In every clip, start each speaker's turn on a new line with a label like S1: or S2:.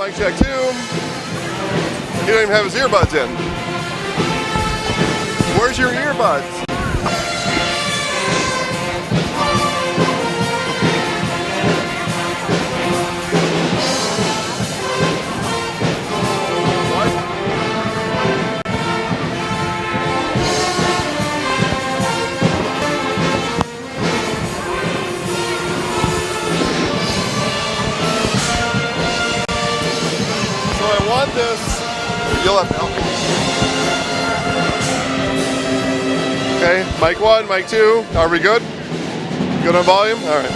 S1: mic check 2. He don't even have his earbuds in. Where's your earbuds? This, you'll have to help me. Okay, mic 1, mic 2. Are we good? Good on volume? All right.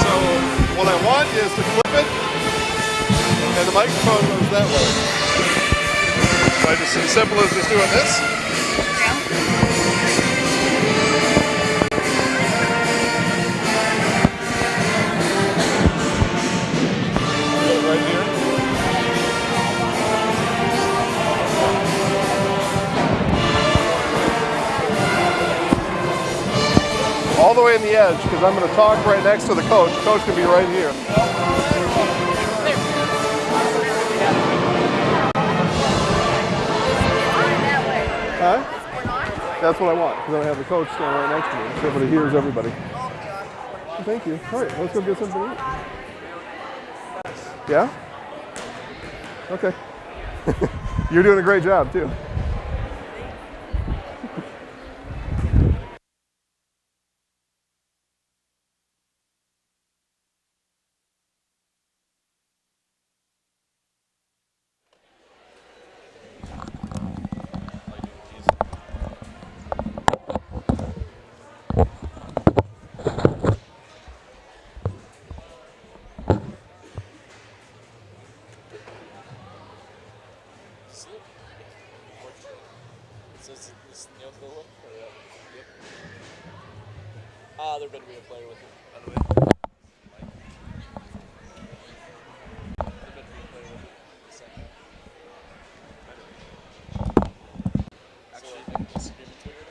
S1: So what I want is to clip it, and the microphone goes that way. So I just, as simple as just doing this. Right here. All the way in the edge, because I'm going to talk right next to the coach. The coach can be right here. Huh? That's what I want, because I have the coach standing right next to me, so everybody hears everybody. Thank you. All right, let's go get something to eat. Yeah? Okay. You're doing a great job, too.
S2: Is this Neillsville one? Yep. There better be a player with it, by the way. There better be a player with it. Second. Actually, this agreement triggered?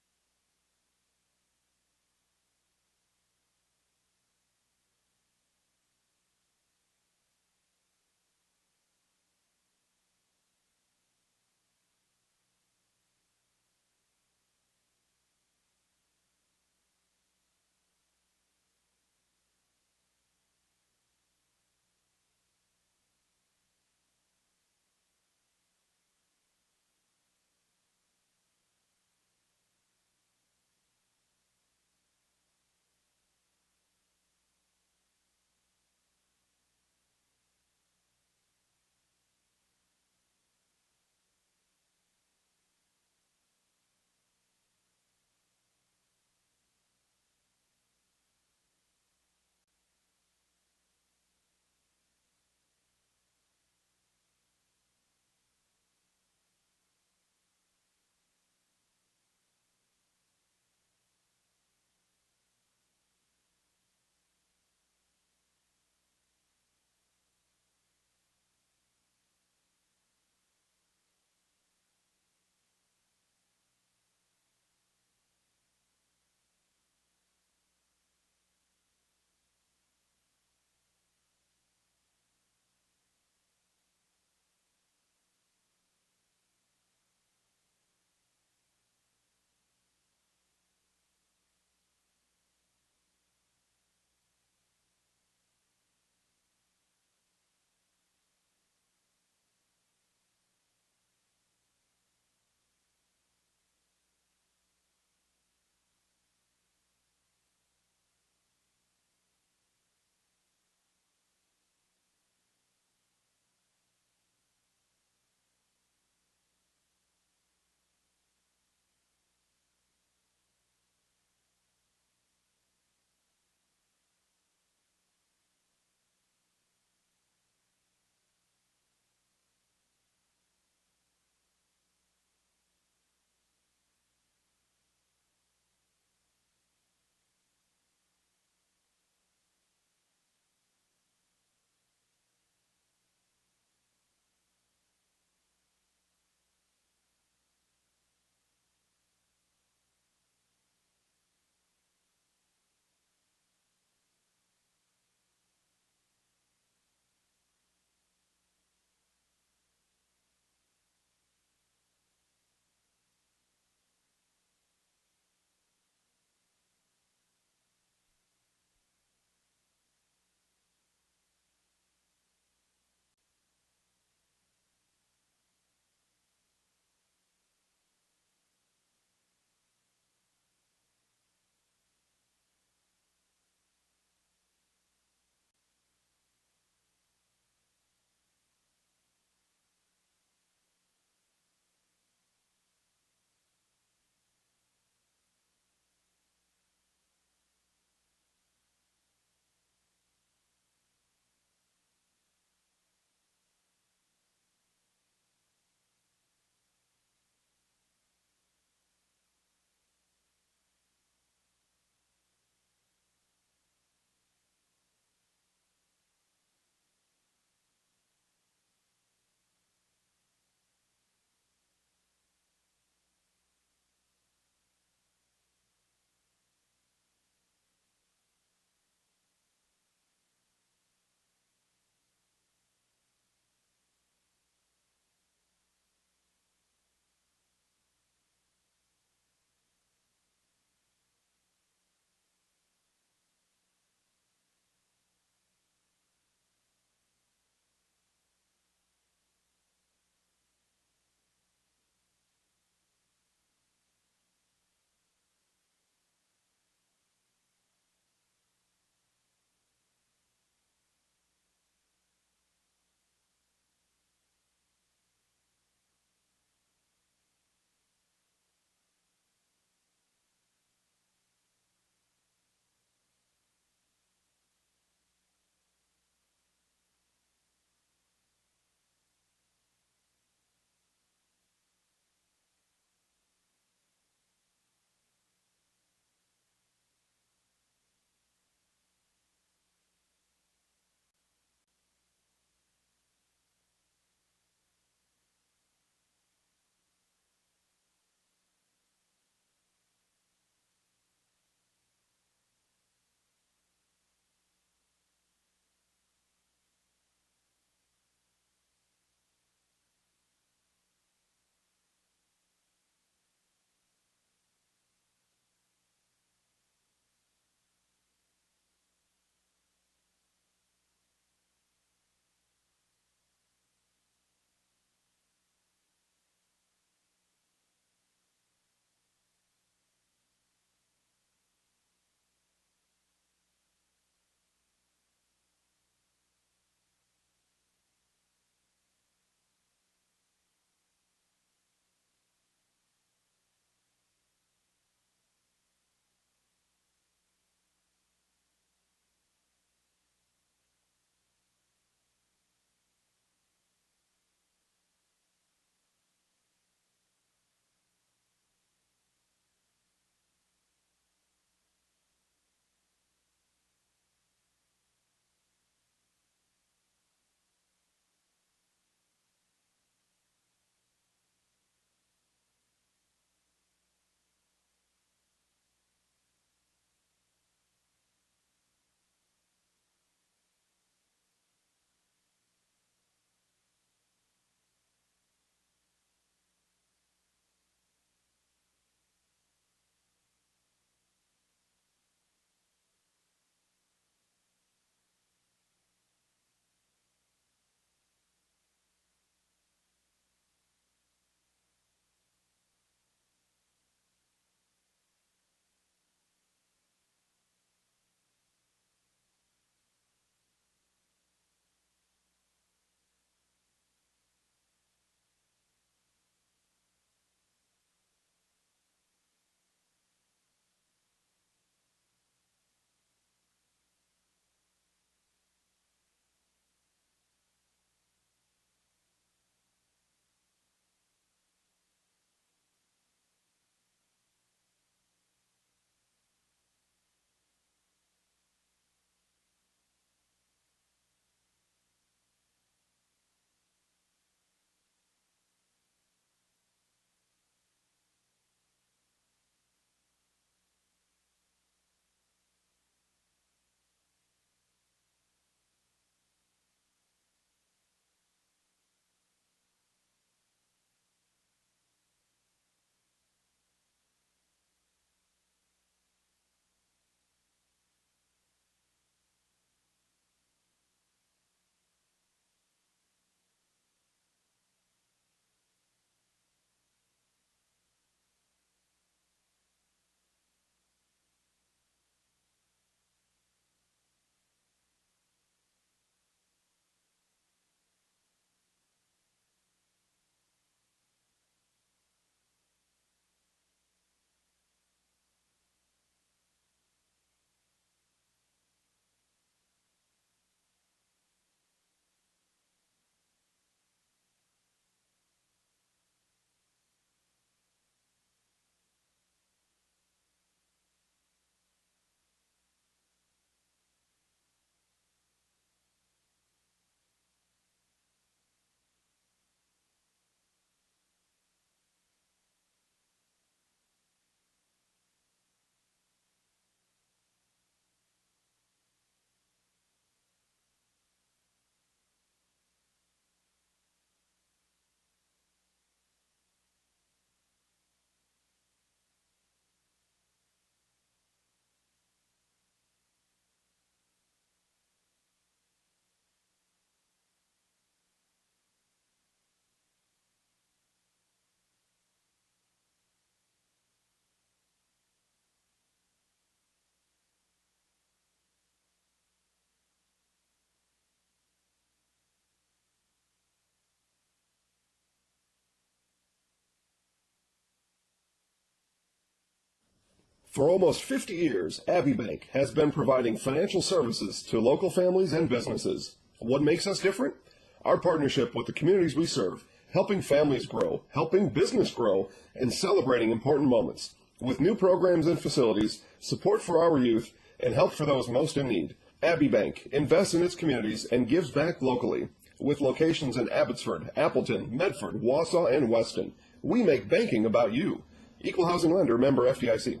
S3: For almost 50 years, Abbey Bank has been providing financial services to local families and businesses. What makes us different? Our partnership with the communities we serve, helping families grow, helping business grow, and celebrating important moments. With new programs and facilities, support for our youth, and help for those most in need. Abbey Bank invests in its communities and gives back locally. With locations in Abbotsford, Appleton, Medford, Wausau, and Weston, we make banking about you. Equal housing lender, member FDIC.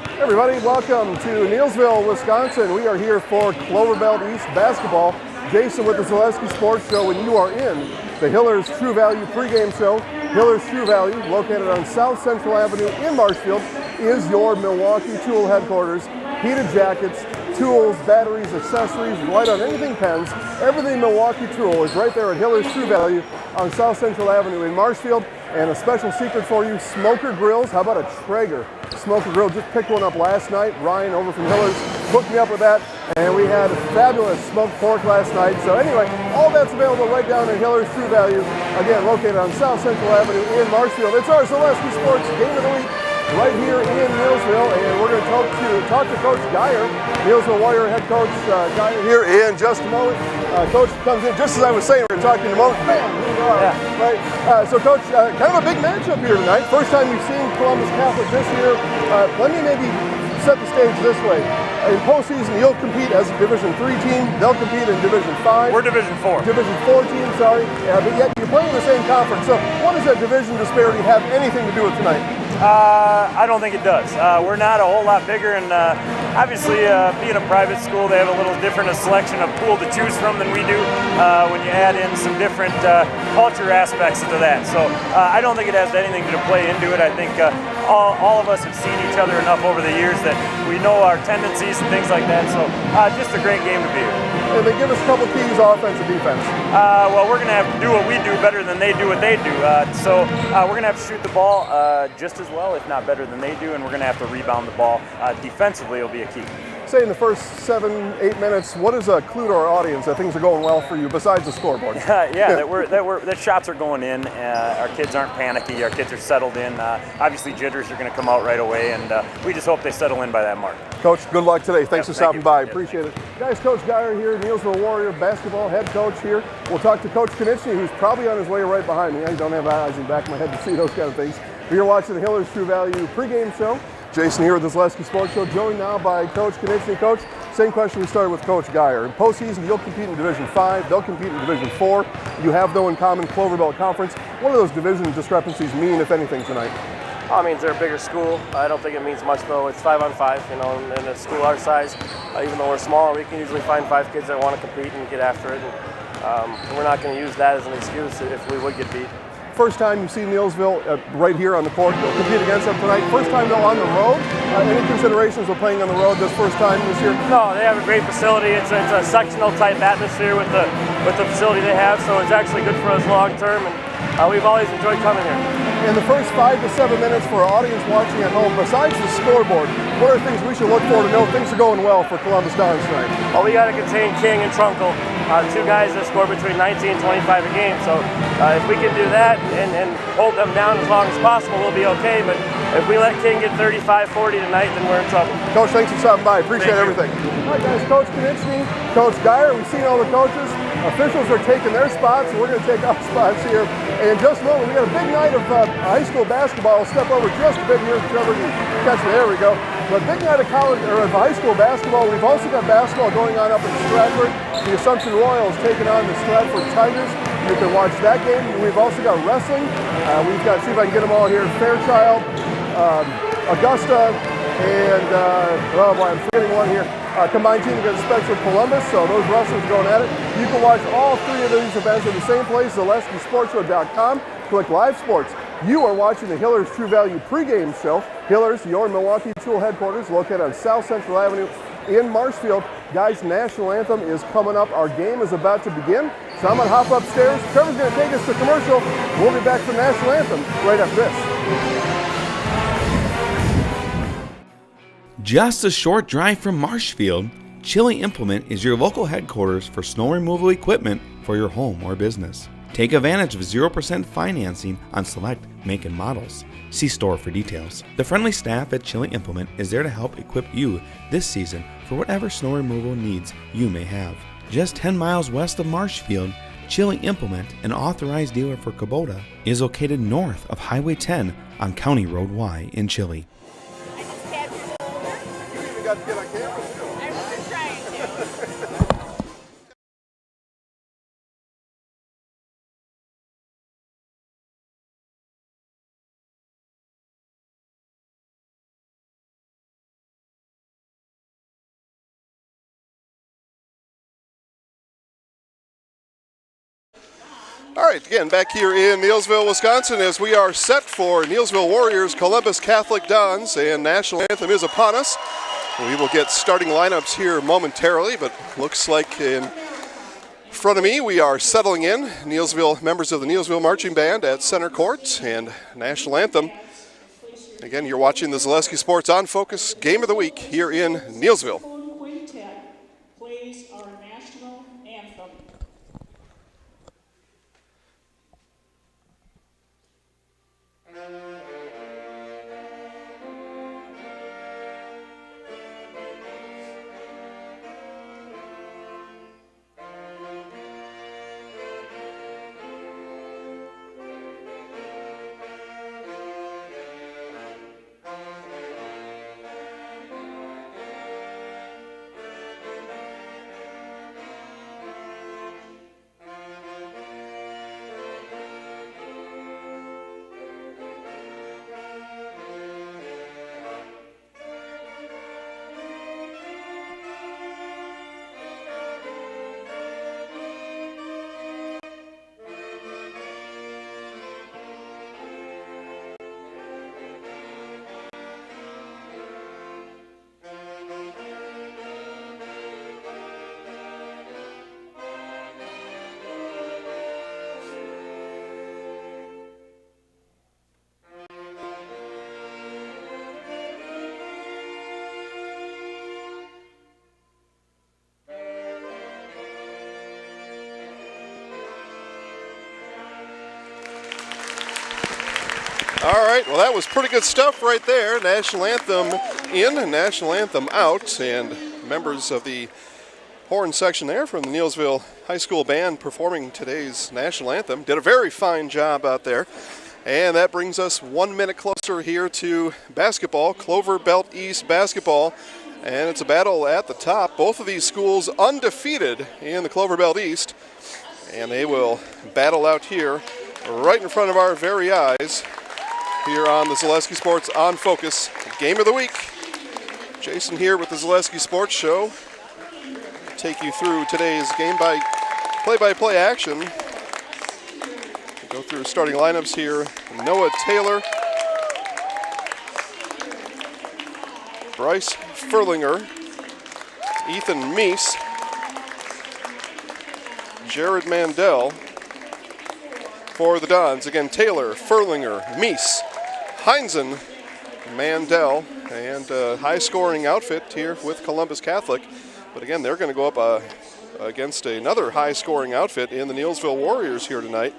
S1: Hey everybody, welcome to Neillsville, Wisconsin. We are here for Cloverbelt East basketball. Jason with the Zaleski Sports Show, and you are in the Hillers True Value pregame show. Hillers True Value, located on South Central Avenue in Marshfield, is your Milwaukee Tool headquarters. Heated jackets, tools, batteries, accessories, light on anything pens, everything Milwaukee Tool is right there at Hillers True Value on South Central Avenue in Marshfield. And a special secret for you, smoker grills. How about a Traeger smoker grill? Just picked one up last night. Ryan over from Hillers hooked me up with that, and we had fabulous smoked pork last night. So anyway, all that's available right down at Hillers True Value. Again, located on South Central Avenue in Marshfield. It's our Zaleski Sports Game of the Week right here in Neillsville, and we're going to talk to Coach Geyer, Neillsville Warrior head coach Geyer here in just a moment. Coach comes in just as I was saying, we were talking in a moment. Bam, here we are. Yeah. Right. So Coach, kind of a big matchup here tonight. First time we've seen Columbus Catholic this year. Let me maybe set the stage this way. In postseason, you'll compete as a Division III team. They'll compete in Division V.
S4: We're Division 4.
S1: Division 4 team, sorry. But yet you're playing in the same conference. So what does that division disparity have anything to do with tonight?
S4: I don't think it does. We're not a whole lot bigger, and obviously being a private school, they have a little different selection of pool to choose from than we do when you add in some different culture aspects to that. So I don't think it has anything to play into it. I think all of us have seen each other enough over the years that we know our tendencies and things like that. So just a great game to be here.
S1: And they give us a couple keys, offense and defense.
S4: Well, we're going to have to do what we do better than they do what they do. So we're going to have to shoot the ball just as well, if not better than they do, and we're going to have to rebound the ball. Defensively, it'll be a key.
S1: Say in the first 7-8 minutes, what is a clue to our audience that things are going well for you besides the scoreboard?
S4: that shots are going in. Our kids aren't panicky. Our kids are settled in. Obviously, jitters are going to come out right away, and we just hope they settle in by that mark.
S1: Coach, good luck today. Thanks for stopping by.
S4: Yeah,
S1: appreciate it. Guys, Coach Geyer here, Neillsville Warrior basketball head coach here. We'll talk to Coach Konechny, who's probably on his way right behind me. I don't have eyes in the back of my head to see those kind of things. You're watching the Hillers True Value pregame show. Jason here with the Zaleski Sports Show, joined now by Coach Konechny. Coach, same question we started with Coach Geyer. In postseason, you'll compete in Division 5, they'll compete in Division 4. You have, though, in common Cloverbelt Conference. What do those division discrepancies mean, if anything, tonight?
S2: It means they're a bigger school. I don't think it means much, though. It's 5-on-5, in a school our size. Even though we're small, we can usually find 5 kids that want to compete and get after it. And we're not going to use that as an excuse if we would get beat.
S1: First time you've seen Neillsville right here on the court. You'll compete against them tonight. First time, though, on the road. Any considerations of playing on the road this first time this year?
S2: No, they have a great facility. It's a sectional type atmosphere with the facility they have, so it's actually good for us long term. And we've always enjoyed coming here.
S1: In the first 5 to 7 minutes for our audience watching at home, besides the scoreboard, what are things we should look for to know things are going well for Columbus Dons tonight?
S2: Well, we got to contain King and Trunkle, 2 guys that score between 19 and 25 a game. So if we can do that and hold them down as long as possible, we'll be okay. But if we let King get 35-40 tonight, then we're in trouble.
S1: Coach, thanks for stopping by. Appreciate everything. All right, guys, Coach Konechny, Coach Geyer, we've seen all the coaches. Officials are taking their spots, and we're going to take our spots here. And in just a moment, we got a big night of high school basketball. I'll step over just a bit here. Trevor can catch me. There we go. But big night of high school basketball. We've also got basketball going on up in Stratford. The Assumption Royals taking on the Stratford Tigers. You can watch that game. We've also got wrestling. We've got, see if I can get them all here. Fairchild, Augusta, and oh boy, I'm forgetting one here. Combined team against Spencer Columbus, so those wrestlers going at it. You can watch all 3 of these events at the same place, ZaleskiSportsShow.com. Click Live Sports. You are watching the Hillers True Value pregame show. Hillers, your Milwaukee Tool headquarters, located on South Central Avenue in Marshfield. Guys, national anthem is coming up. Our game is about to begin. So I'm going to hop upstairs. Trevor's going to take us to commercial. We'll be back for national anthem right after this.
S5: Just a short drive from Marshfield, Chili Implement is your local headquarters for snow removal equipment for your home or business. Take advantage of 0% financing on select make and models. See store for details. The friendly staff at Chili Implement is there to help equip you this season for whatever snow removal needs you may have. Just 10 miles west of Marshfield, Chili Implement, an authorized dealer for Kubota, is located north of Highway 10 on County Road Y in Chili.
S1: You even got to get on camera too.
S6: I was trying to.
S1: All right, again, back here in Neillsville, Wisconsin, as we are set for Neillsville Warriors, Columbus Catholic Dons, and national anthem is upon us. We will get starting lineups here momentarily, but looks like in front of me we are settling in. Neillsville, members of the Neillsville Marching Band at center court, and national anthem. Again, you're watching the Zaleski Sports On Focus Game of the Week here in Neillsville.
S7: Quintet plays our national anthem.
S1: All right, well, that was pretty good stuff right there. National anthem in and national anthem out, and members of the horn section there from the Neillsville High School Band performing today's national anthem. Did a very fine job out there. And that brings us 1 minute closer here to basketball, Clover Belt East basketball. And it's a battle at the top. Both of these schools undefeated in the Clover Belt East. And they will battle out here right in front of our very eyes here on the Zaleski Sports On Focus Game of the Week. Jason here with the Zaleski Sports Show. Take you through today's game by play-by-play action. Go through starting lineups here. Noah Taylor, Bryce Furlinger, Ethan Meese, Jared Mandel for the Dons. Again, Taylor, Furlinger, Meese, Heinzen, Mandel, and a high-scoring outfit here with Columbus Catholic. But again, they're going to go up against another high-scoring outfit in the Neillsville Warriors here tonight.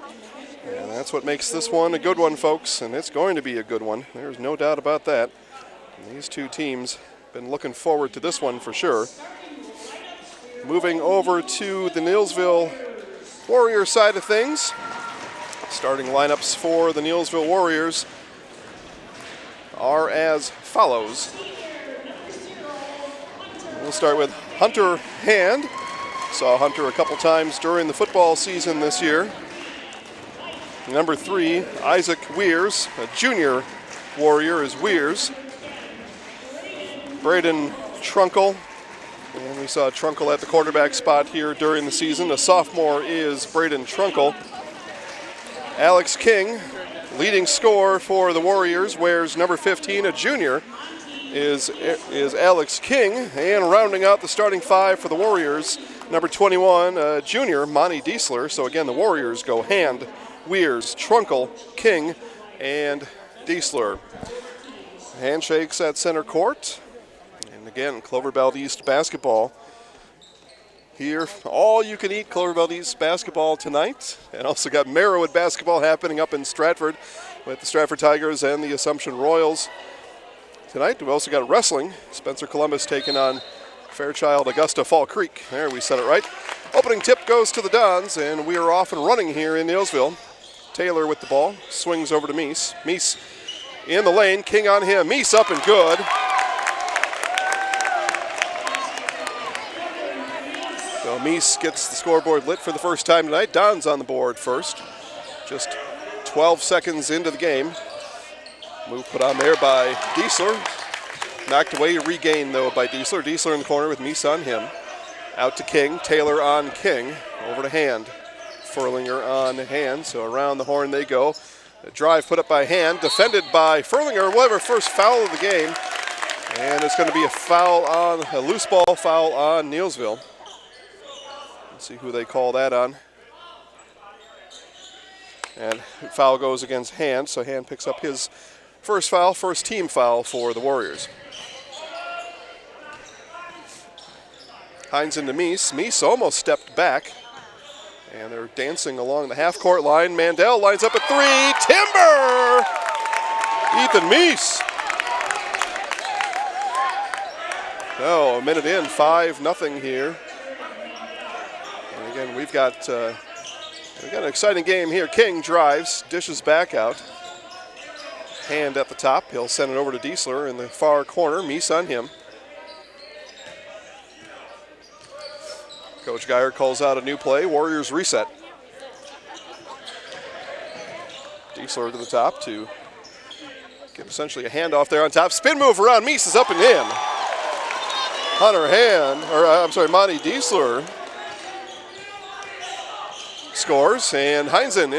S1: And that's what makes this one a good one, folks, and it's going to be a good one. There's no doubt about that. And these two teams have been looking forward to this one for sure. Moving over to the Neillsville Warrior side of things. Starting lineups for the Neillsville Warriors are as follows. We'll start with Hunter Hand. Saw Hunter a couple times during the football season this year. Number 3, Isaac Weirs, a junior Warrior is Weirs. Braden Trunkle, and we saw Trunkle at the quarterback spot here during the season. A sophomore is Braden Trunkle. Alex King, leading scorer for the Warriors, wears number 15, a junior, is Alex King. And rounding out the starting 5 for the Warriors, number 21, junior, Monty Diesler. So again, the Warriors go Hand, Weirs, Trunkle, King, and Diesler. Handshakes at center court. And again, Clover Belt East basketball here. All you can eat Cloverbelt East basketball tonight. And also got Merriwood basketball happening up in Stratford with the Stratford Tigers and the Assumption Royals. Tonight, we've also got wrestling. Spencer Columbus taking on Fairchild Augusta Fall Creek. There, we said it right. Opening tip goes to the Dons, and we are off and running here in Neillsville. Taylor with the ball, swings over to Meese. Meese in the lane, King on him. Meese up and good. So Meese gets the scoreboard lit for the first time tonight. Dons on the board first. Just 12 seconds into the game. Move put on there by Diesler. Knocked away, regained though by Diesler. Diesler in the corner with Meese on him. Out to King, Taylor on King. Over to Hand. Furlinger on Hand, so around the horn they go. A drive put up by Hand, defended by Furlinger. We'll have our first foul of the game. And it's going to be a loose ball foul on Neillsville. Let's see who they call that on. And foul goes against Hand, so Hand picks up his first foul, first team foul for the Warriors. Hines into Meese. Meese almost stepped back. And they're dancing along the half-court line. Mandel lines up at three. Timber! Ethan Meese. Oh, a minute in, 5-0 here. And again, we've got an exciting game here. King drives, dishes back out. Hand at the top. He'll send it over to Diesler in the far corner. Meese on him. Coach Geyer calls out a new play. Warriors reset. Diesler to the top to get essentially a handoff there on top. Spin move around. Meese is up and in. Monty Diesler scores, and Heinzen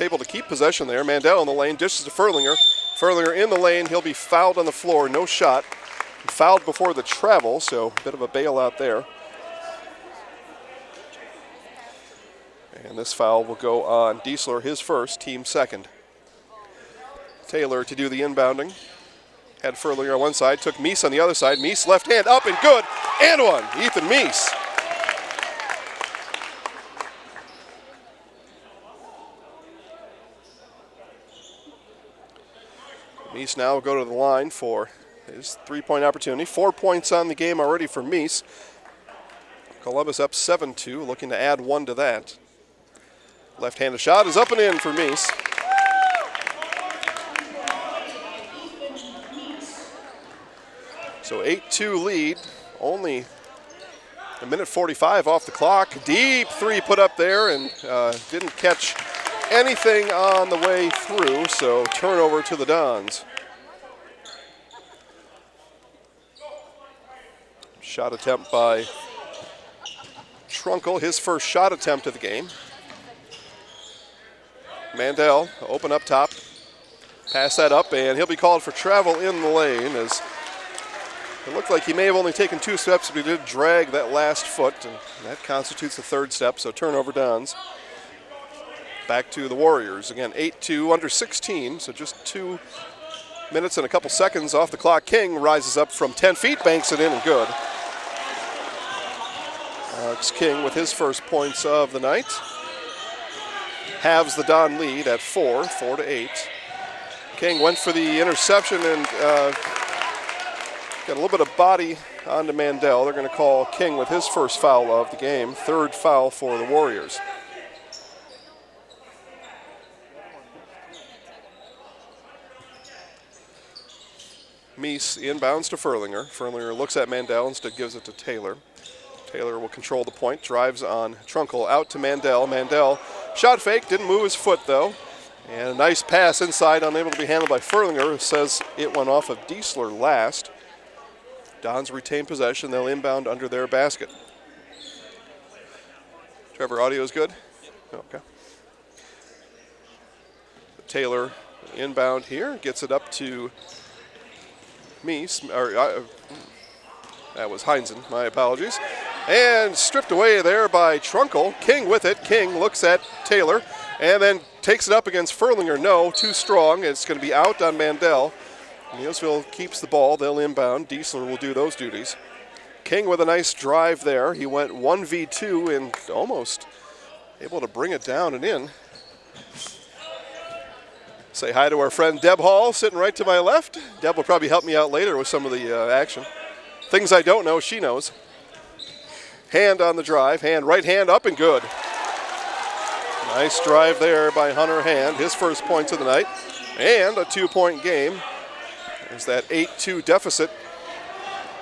S1: able to keep possession there. Mandel in the lane, dishes to Furlinger. Furlinger in the lane. He'll be fouled on the floor. No shot. Fouled before the travel, so a bit of a bailout there. And this foul will go on Diesler, his first, team second. Taylor to do the inbounding. Had Furlinger on one side, took Meese on the other side. Meese left hand up and good, and one. Ethan Meese. Meese now will go to the line for his three-point opportunity. 4 points on the game already for Meese. Columbus up 7-2, looking to add one to that. Left-handed shot is up and in for Meese. So 8-2 lead, only a minute 45 off the clock. Deep three put up there and didn't catch anything on the way through, so turnover to the Dons. Shot attempt by Trunkle, his first shot attempt of the game. Mandel, open up top, pass that up, and he'll be called for travel in the lane as it looked like he may have only taken 2 steps, but he did drag that last foot, and that constitutes the third step, so turnover Dons. Back to the Warriors. Again, 8-2, under 16, so just 2 minutes and a couple seconds off the clock. King rises up from 10 feet, banks it in, and good. Alex King with his first points of the night. Halves the Don lead at 4-8. King went for the interception and got a little bit of body onto Mandel. They're going to call King with his first foul of the game. Third foul for the Warriors. Meese inbounds to Furlinger. Furlinger looks at Mandel, instead gives it to Taylor. Taylor will control the point, drives on Trunkle, out to Mandel. Mandel, shot fake, didn't move his foot though. And a nice pass inside, unable to be handled by Furlinger, who says it went off of Diesler last. Dons retain possession, they'll inbound under their basket. Trevor, audio is good? Okay. Taylor inbound here, gets it up to Meese, that was Heinzen, my apologies. And stripped away there by Trunkle. King with it. King looks at Taylor and then takes it up against Furlinger. No, too strong. It's going to be out on Mandel. Neillsville keeps the ball. They'll inbound. Diesler will do those duties. King with a nice drive there. He went 1v2 and almost able to bring it down and in. Say hi to our friend Deb Hall, sitting right to my left. Deb will probably help me out later with some of the action. Things I don't know, she knows. Hand on the drive, right hand up and good. Nice drive there by Hunter Hand, his first points of the night, and a 2-point game as that 8-2 deficit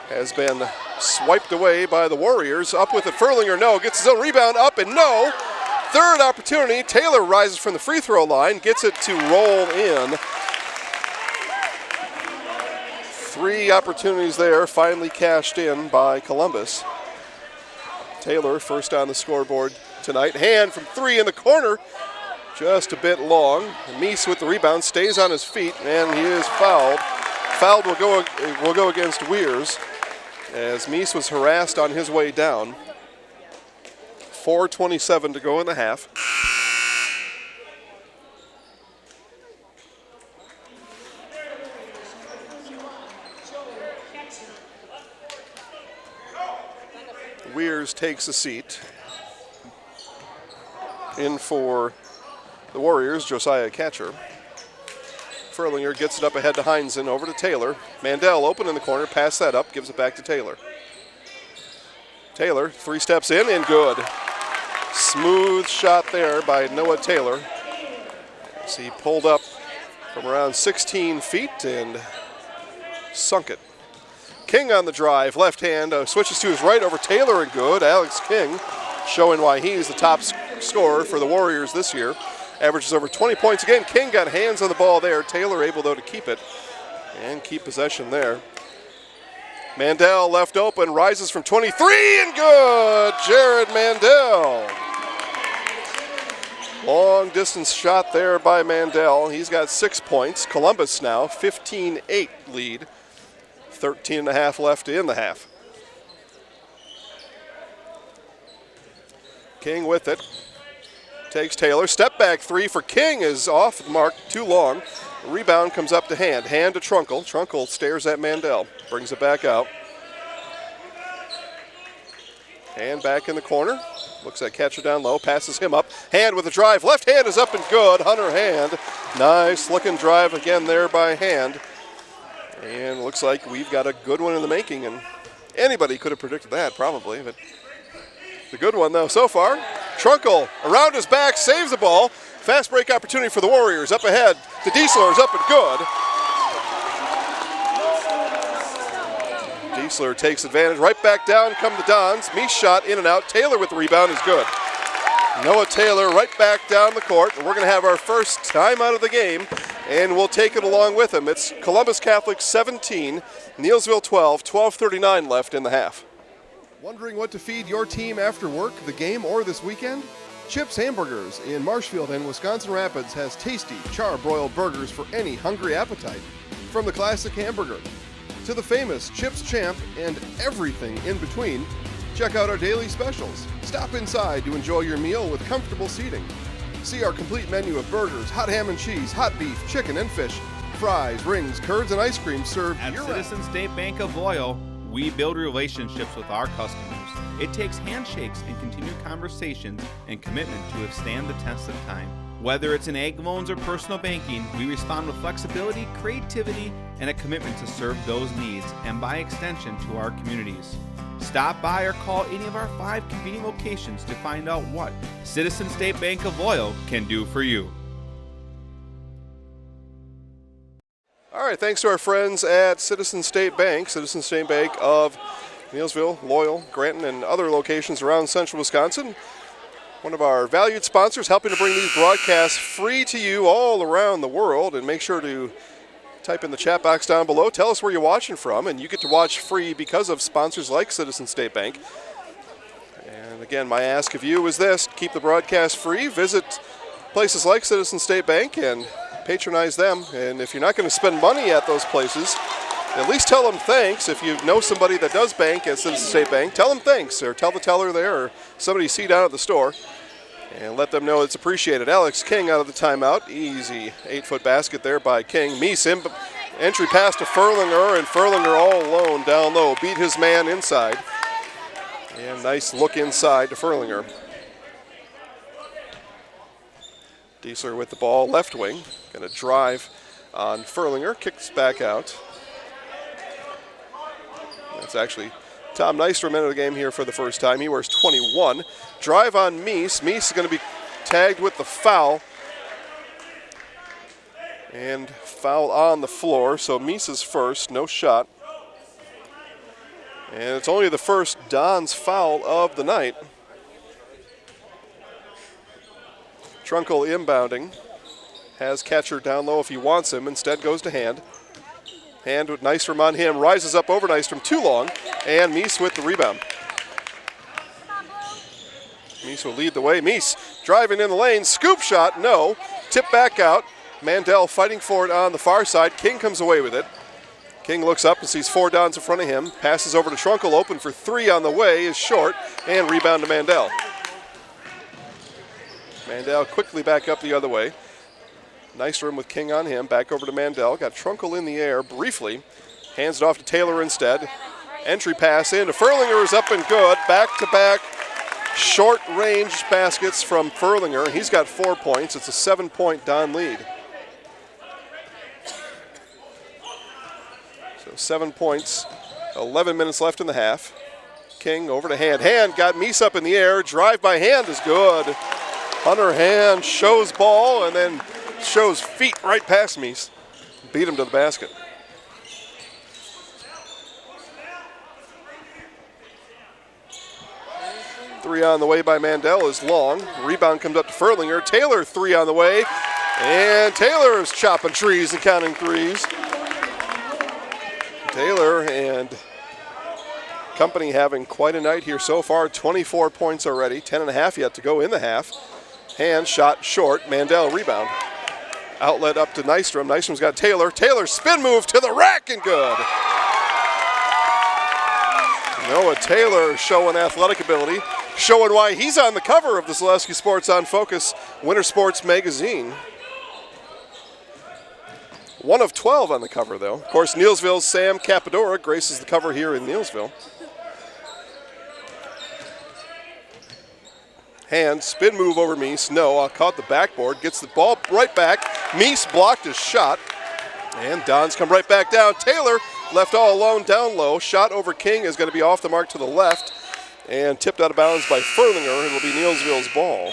S1: has been swiped away by the Warriors. Up with it, Furlinger, no, gets his own rebound, up and no. Third opportunity, Taylor rises from the free throw line, gets it to roll in. 3 opportunities there, finally cashed in by Columbus. Taylor first on the scoreboard tonight. Hand from 3 in the corner, just a bit long. Meese with the rebound, stays on his feet, and he is fouled. Fouled will go against Weirs as Meese was harassed on his way down. 4:27 to go in the half. Weirs takes a seat. In for the Warriors, Josiah Catcher. Furlinger gets it up ahead to Heinzen, over to Taylor. Mandel open in the corner, pass that up, gives it back to Taylor. Taylor, 3 steps in and good. Smooth shot there by Noah Taylor as he pulled up from around 16 feet and sunk it. King on the drive, left hand, switches to his right over Taylor and good. Alex King showing why he's the top scorer for the Warriors this year. Averages over 20 points a game. King got hands on the ball there. Taylor able, though, to keep it and keep possession there. Mandel left open, rises from 23 and good. Jared Mandel. Long distance shot there by Mandel. He's got 6 points. Columbus now 15-8 lead. 13.5 left in the half. King with it. Takes Taylor. Step back 3 for King is off the mark, too long. The rebound comes up to Hand. Hand to Trunkle. Trunkle stares at Mandel. Brings it back out. Hand back in the corner. Looks at Catcher down low. Passes him up. Hand with a drive. Left hand is up and good. Hunter Hand. Nice looking drive again there by Hand. And looks like we've got a good one in the making. And anybody could have predicted that probably. But the good one, though, so far. Trunkle around his back, saves the ball. Fast break opportunity for the Warriors. Up ahead to Diesler, is up and good. Diesler takes advantage. Right back down come the Dons. Meese shot in and out. Taylor with the rebound is good. Noah Taylor right back down the court. And we're going to have our first time out of the game, and we'll take it along with him. It's Columbus Catholic 17, Neillsville 12, 12:39 left in the half. Wondering what to feed your team after work, the game, or this weekend? Chips Hamburgers in Marshfield and Wisconsin Rapids has tasty, char-broiled burgers for any hungry appetite. From the classic hamburger to the famous Chips Champ and everything in between, check out our daily specials. Stop inside to enjoy your meal with comfortable seating. See our complete menu of burgers, hot ham and cheese, hot beef, chicken and fish, fries, rings, curds, and ice cream served
S5: At
S1: year-round.
S5: Citizen State Bank of Loyal, we build relationships with our customers. It takes handshakes and continued conversations and commitment to withstand the test of time. Whether it's in ag loans or personal banking, we respond with flexibility, creativity, and a commitment to serve those needs, and by extension to our communities. Stop by or call any of our 5 convenient locations to find out what Citizen State Bank of Loyal can do for you.
S1: All right, thanks to our friends at Citizen State Bank of Neillsville, Loyal, Granton, and other locations around central Wisconsin. One of our valued sponsors, helping to bring these broadcasts free to you all around the world. And make sure to type in the chat box down below. Tell us where you're watching from, and you get to watch free because of sponsors like Citizen State Bank. And again, my ask of you is this: keep the broadcast free. Visit places like Citizen State Bank and patronize them. And if you're not going to spend money at those places, at least tell them thanks. If you know somebody that does bank at Citizen State Bank, tell them thanks, or tell the teller there or somebody you see down at the store, and let them know it's appreciated. Alex King out of the timeout. Easy 8-foot basket there by King. Meese entry pass to Furlinger, and Furlinger all alone down low. Beat his man inside. And nice look inside to Furlinger. Diesler with the ball, left wing. Going to drive on Furlinger, kicks back out. That's actually Tom Nystrom into the game here for the first time. He wears 21. Drive on Meese. Meese is going to be tagged with the foul. And foul on the floor, so Meese is first, no shot. And it's only the first Don's foul of the night. Trunkel inbounding. Has catcher down low if he wants him. Instead goes to Hand. Hand with Nystrom on him. Rises up over Nystrom. Too long. And Meese with the rebound. Meese will lead the way. Meese driving in the lane. Scoop shot. No. Tip back out. Mandel fighting for it on the far side. King comes away with it. King looks up and sees 4 Dons in front of him. Passes over to Trunkel. Open for 3 on the way. Is short. And rebound to Mandel. Mandel quickly back up the other way. Nystrom with King on him. Back over to Mandel. Got Trunkel in the air briefly. Hands it off to Taylor instead. Entry pass in to Furlinger is up and good. Back-to-back short-range baskets from Furlinger. He's got 4 points. It's a 7-point Don lead. So 7 points. 11 minutes left in the half. King over to Hand. Hand got Meese up in the air. Drive by Hand is good. Hunter Hand shows ball and then shows feet right past Meese. Beat him to the basket. Three on the way by Mandel is long. Rebound comes up to Furlinger. Taylor 3 on the way. And Taylor's chopping trees and counting threes. Taylor and company having quite a night here so far. 24 points already. 10.5 yet to go in the half. Hand shot short. Mandel rebound. Outlet up to Nystrom. Nystrom's got Taylor. Taylor spin move to the rack and good. Noah Taylor showing athletic ability. Showing why he's on the cover of the Zaleski Sports on Focus Winter Sports Magazine. 1 of 12 on the cover, though. Of course, Neillsville's Sam Capadora graces the cover here in Neillsville. Hand, spin move over Meese. No, caught the backboard. Gets the ball right back. Meese blocked his shot. And Dons come right back down. Taylor left all alone down low. Shot over King is going to be off the mark to the left. And tipped out of bounds by Furlinger. It will be Neillsville's ball.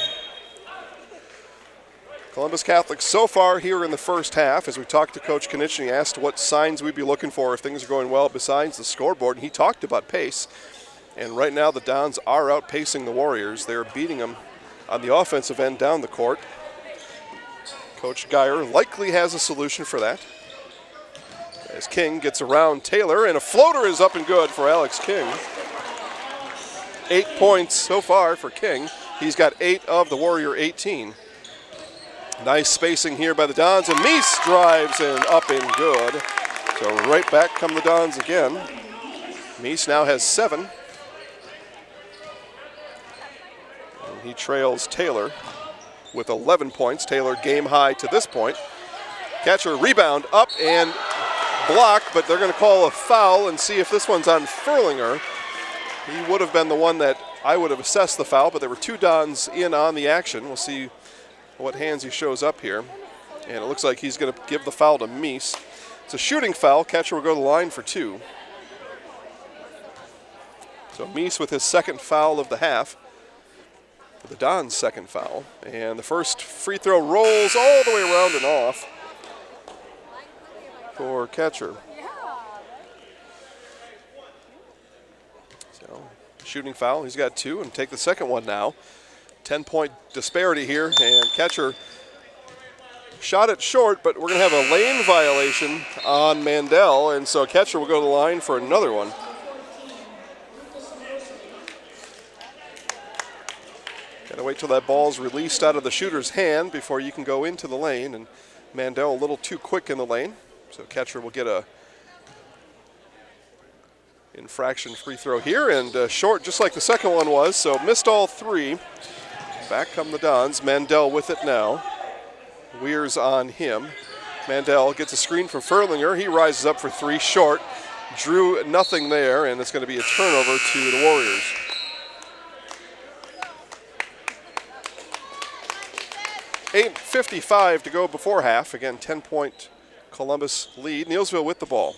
S1: Columbus Catholic so far here in the first half. As we talked to Coach Konieczny, asked what signs we'd be looking for if things are going well besides the scoreboard. And he talked about pace. And right now the Dons are outpacing the Warriors. They're beating them on the offensive end down the court. Coach Geyer likely has a solution for that. As King gets around Taylor, and a floater is up and good for Alex King. 8 points so far for King. He's got 8 of the Warrior 18. Nice spacing here by the Dons, and Meese drives and up and good. So right back come the Dons again. Meese now has 7. And he trails Taylor with 11 points. Taylor game high to this point. Catcher rebound up and block, but they're going to call a foul and see if this one's on Furlinger. He would have been the one that I would have assessed the foul, but there were 2 Dons in on the action. We'll see what hands he shows up here. And it looks like he's going to give the foul to Meese. It's a shooting foul. Catcher will go to the line for 2. So Meese with his 2nd foul of the half. The Dons' 2nd foul. And the first free throw rolls all the way around and off for catcher. So shooting foul, he's got 2, and take the second one now. 10-point disparity here, and catcher shot it short, but we're going to have a lane violation on Mandel, and so catcher will go to the line for another one. Got to wait till that ball's released out of the shooter's hand before you can go into the lane, and Mandel a little too quick in the lane, so catcher will get a infraction free throw here, and short just like the second one was, so missed all 3. Back come the Dons. Mandel with it now. Weir's on him. Mandel gets a screen from Furlinger. He rises up for 3, short. Drew nothing there, and it's going to be a turnover to the Warriors. 8:55 to go before half. Again, 10-point Columbus lead. Neillsville with the ball.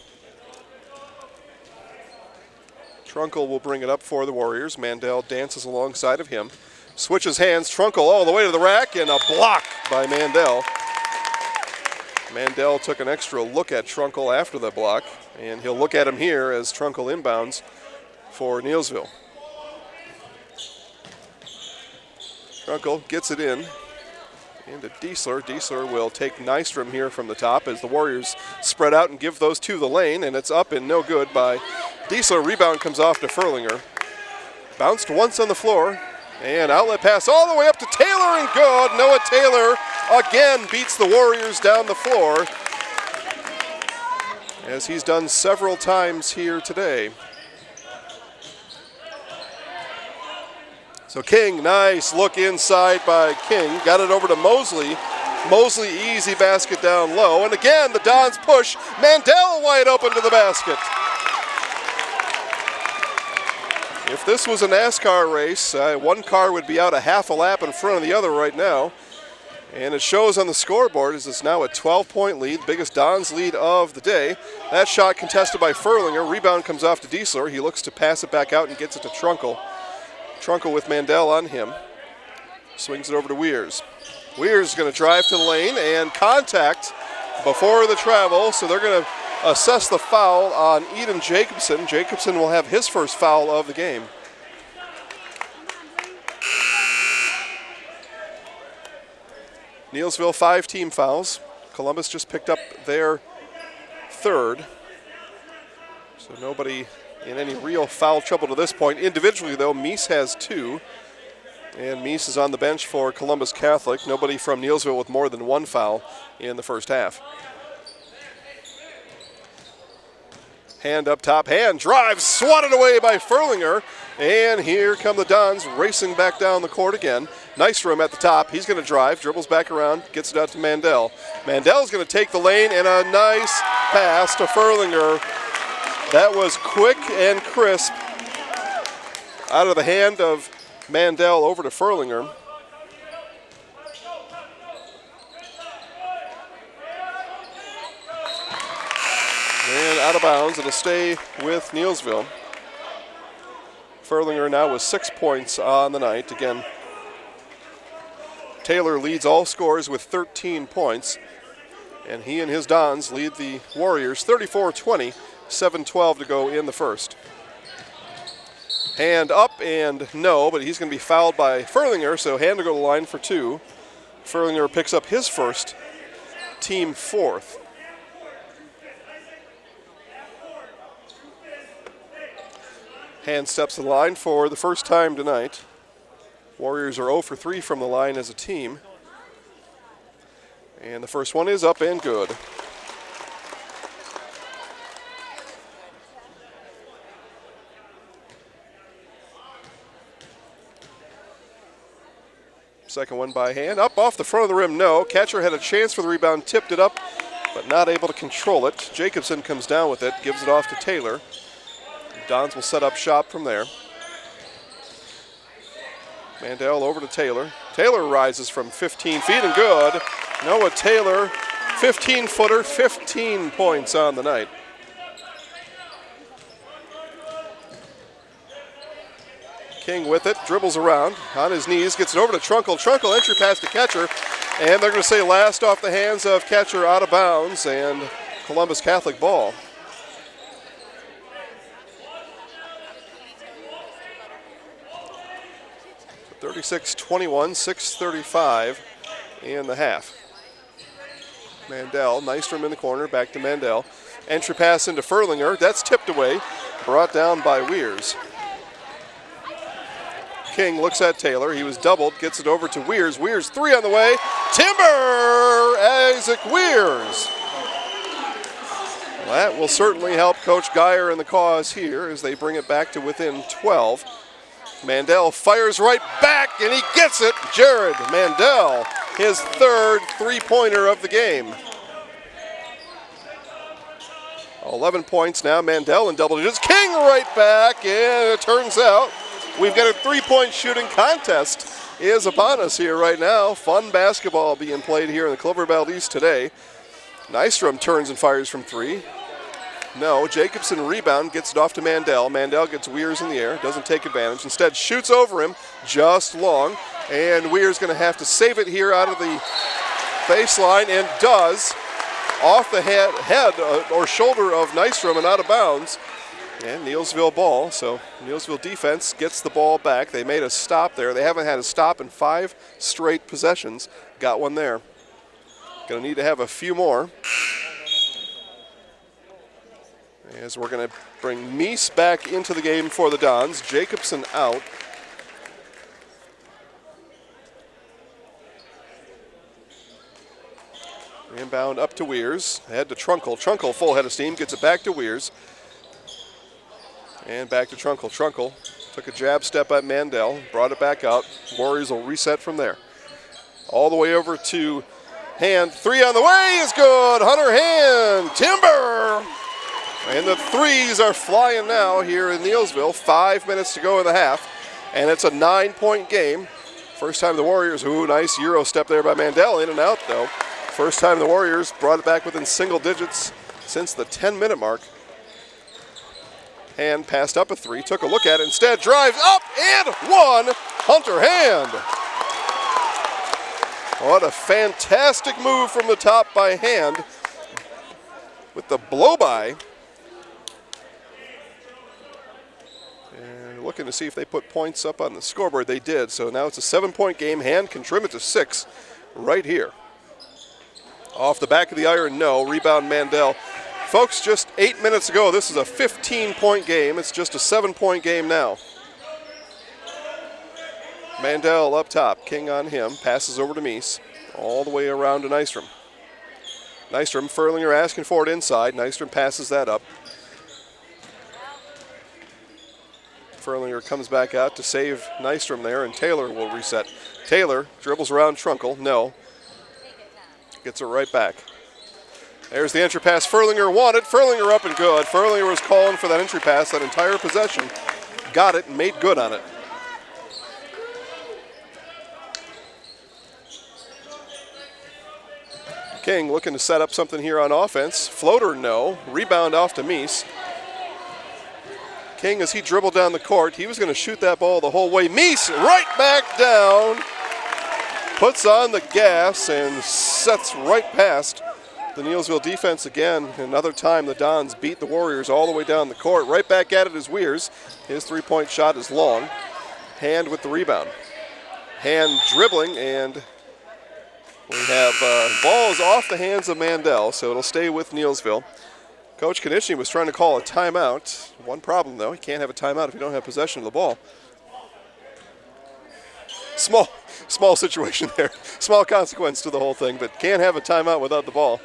S1: Trunkle will bring it up for the Warriors. Mandel dances alongside of him. Switches hands. Trunkle all the way to the rack, and a block by Mandel. Mandel took an extra look at Trunkle after the block, and he'll look at him here as Trunkle inbounds for Neillsville. Trunkle gets it in into Diesler. Diesler will take Nystrom here from the top as the Warriors spread out and give those two the lane, and it's up and no good by Diesler. Rebound comes off to Furlinger. Bounced once on the floor, and outlet pass all the way up to Taylor, and good. Noah Taylor again beats the Warriors down the floor, as he's done several times here today. So King, nice look inside by King. Got it over to Mosley. Mosley, easy basket down low. And again, the Dons push. Mandel wide open to the basket. If this was a NASCAR race, one car would be out a half a lap in front of the other right now. And it shows on the scoreboard as it's now a 12-point lead, biggest Dons lead of the day. That shot contested by Furlinger. Rebound comes off to Diesler. He looks to pass it back out and gets it to Trunkle. Trunkle with Mandel on him. Swings it over to Weirs. Weirs is going to drive to the lane and contact before the travel, so they're going to assess the foul on Eden Jacobson. Jacobson will have his first foul of the game. Neillsville 5 team fouls. Columbus just picked up their third. So nobody in any real foul trouble to this point. Individually, though, Meese has 2. And Meese is on the bench for Columbus Catholic. Nobody from Neillsville with more than 1 foul in the first half. Hand up top, hand drives, swatted away by Furlinger. And here come the Dons racing back down the court again. Nystrom at the top. He's going to drive, dribbles back around, gets it out to Mandel. Mandel's going to take the lane, and a nice pass to Furlinger. That was quick and crisp out of the hand of Mandel over to Furlinger. And out of bounds. It'll stay with Neillsville. Furlinger now with 6 points on the night. Again, Taylor leads all scorers with 13 points. And he and his Dons lead the Warriors 34-20. 7:12 to go in the first. Hand up and no, but he's going to be fouled by Furlinger, so hand to go to the line for 2. Furlinger picks up his first, team 4th. Hand steps to the line for the first time tonight. Warriors are 0 for 3 from the line as a team. And the first one is up and good. Second one by hand. Up off the front of the rim, no. Catcher had a chance for the rebound, tipped it up, but not able to control it. Jacobson comes down with it, gives it off to Taylor. Dons will set up shop from there. Mandel over to Taylor. Taylor rises from 15 feet and good. Noah Taylor, 15-footer, 15 points on the night. King with it, dribbles around, on his knees, gets it over to Trunkle. Trunkle, entry pass to Catcher, and they're going to say last off the hands of Catcher, out of bounds, and Columbus Catholic ball. So 36-21, 6:35 in the half. Mandel, Nystrom in the corner, back to Mandel. Entry pass into Furlinger, that's tipped away, brought down by Weirs. King looks at Taylor. He was doubled, gets it over to Weirs. Weirs 3 on the way. Timber! Isaac Weirs. Well, that will certainly help Coach Geyer in the cause here as they bring it back to within 12. Mandel fires right back, and he gets it. Jared Mandel, his third three-pointer of the game. 11 points now. Mandel in double digits. King right back, and it turns out we've got a three-point shooting contest is upon us here right now. Fun basketball being played here in the Clover Belt East today. Nystrom turns and fires from 3. No, Jacobson rebound, gets it off to Mandel. Mandel gets Weirs in the air, doesn't take advantage. Instead shoots over him, just long. And Weir's going to have to save it here out of the baseline, and does, off the head or shoulder of Nystrom and out of bounds. And Neillsville ball, so Neillsville defense gets the ball back. They made a stop there. They haven't had a stop in 5 straight possessions. Got one there. Going to need to have a few more. As we're going to bring Meese back into the game for the Dons. Jacobson out. Inbound up to Weirs. Head to Trunkle. Trunkle full head of steam. Gets it back to Weirs. And back to Trunkle. Trunkle took a jab step at Mandel. Brought it back out. Warriors will reset from there. All the way over to Hand. 3 on the way is good. Hunter Hand. Timber. And the threes are flying now here in Neillsville. 5 minutes to go in the half. And it's a 9-point game. First time the Warriors, nice Euro step there by Mandel. In and out though. First time the Warriors brought it back within single digits since the 10-minute mark. Hand passed up a 3, took a look at it, instead drives up and 1. Hunter Hand. What a fantastic move from the top by Hand with the blow-by. And looking to see if they put points up on the scoreboard. They did, so now it's a 7-point game. Hand can trim it to 6 right here. Off the back of the iron, no. Rebound Mandel. Folks, just 8 minutes ago, this is a 15-point game. It's just a 7-point game now. Mandel up top, King on him, passes over to Meese, all the way around to Nystrom. Nystrom, Furlinger asking for it inside. Nystrom passes that up. Furlinger comes back out to save Nystrom there, and Taylor will reset. Taylor dribbles around Trunkle, no. Gets it right back. There's the entry pass Furlinger wanted. Furlinger up and good. Furlinger was calling for that entry pass that entire possession. Got it and made good on it. King looking to set up something here on offense. Floater, no. Rebound off to Meese. King, as he dribbled down the court, he was going to shoot that ball the whole way. Meese right back down. Puts on the gas and sets right past the Neillsville defense again. Another time the Dons beat the Warriors all the way down the court. Right back at it is Weirs. His 3-point shot is long. Hand with the rebound. Hand dribbling, and we have balls off the hands of Mandel, so it'll stay with Neillsville. Coach Konechny was trying to call a timeout. One problem, though, he can't have a timeout if you don't have possession of the ball. Small situation there. Small consequence to the whole thing, but can't have a timeout without the ball.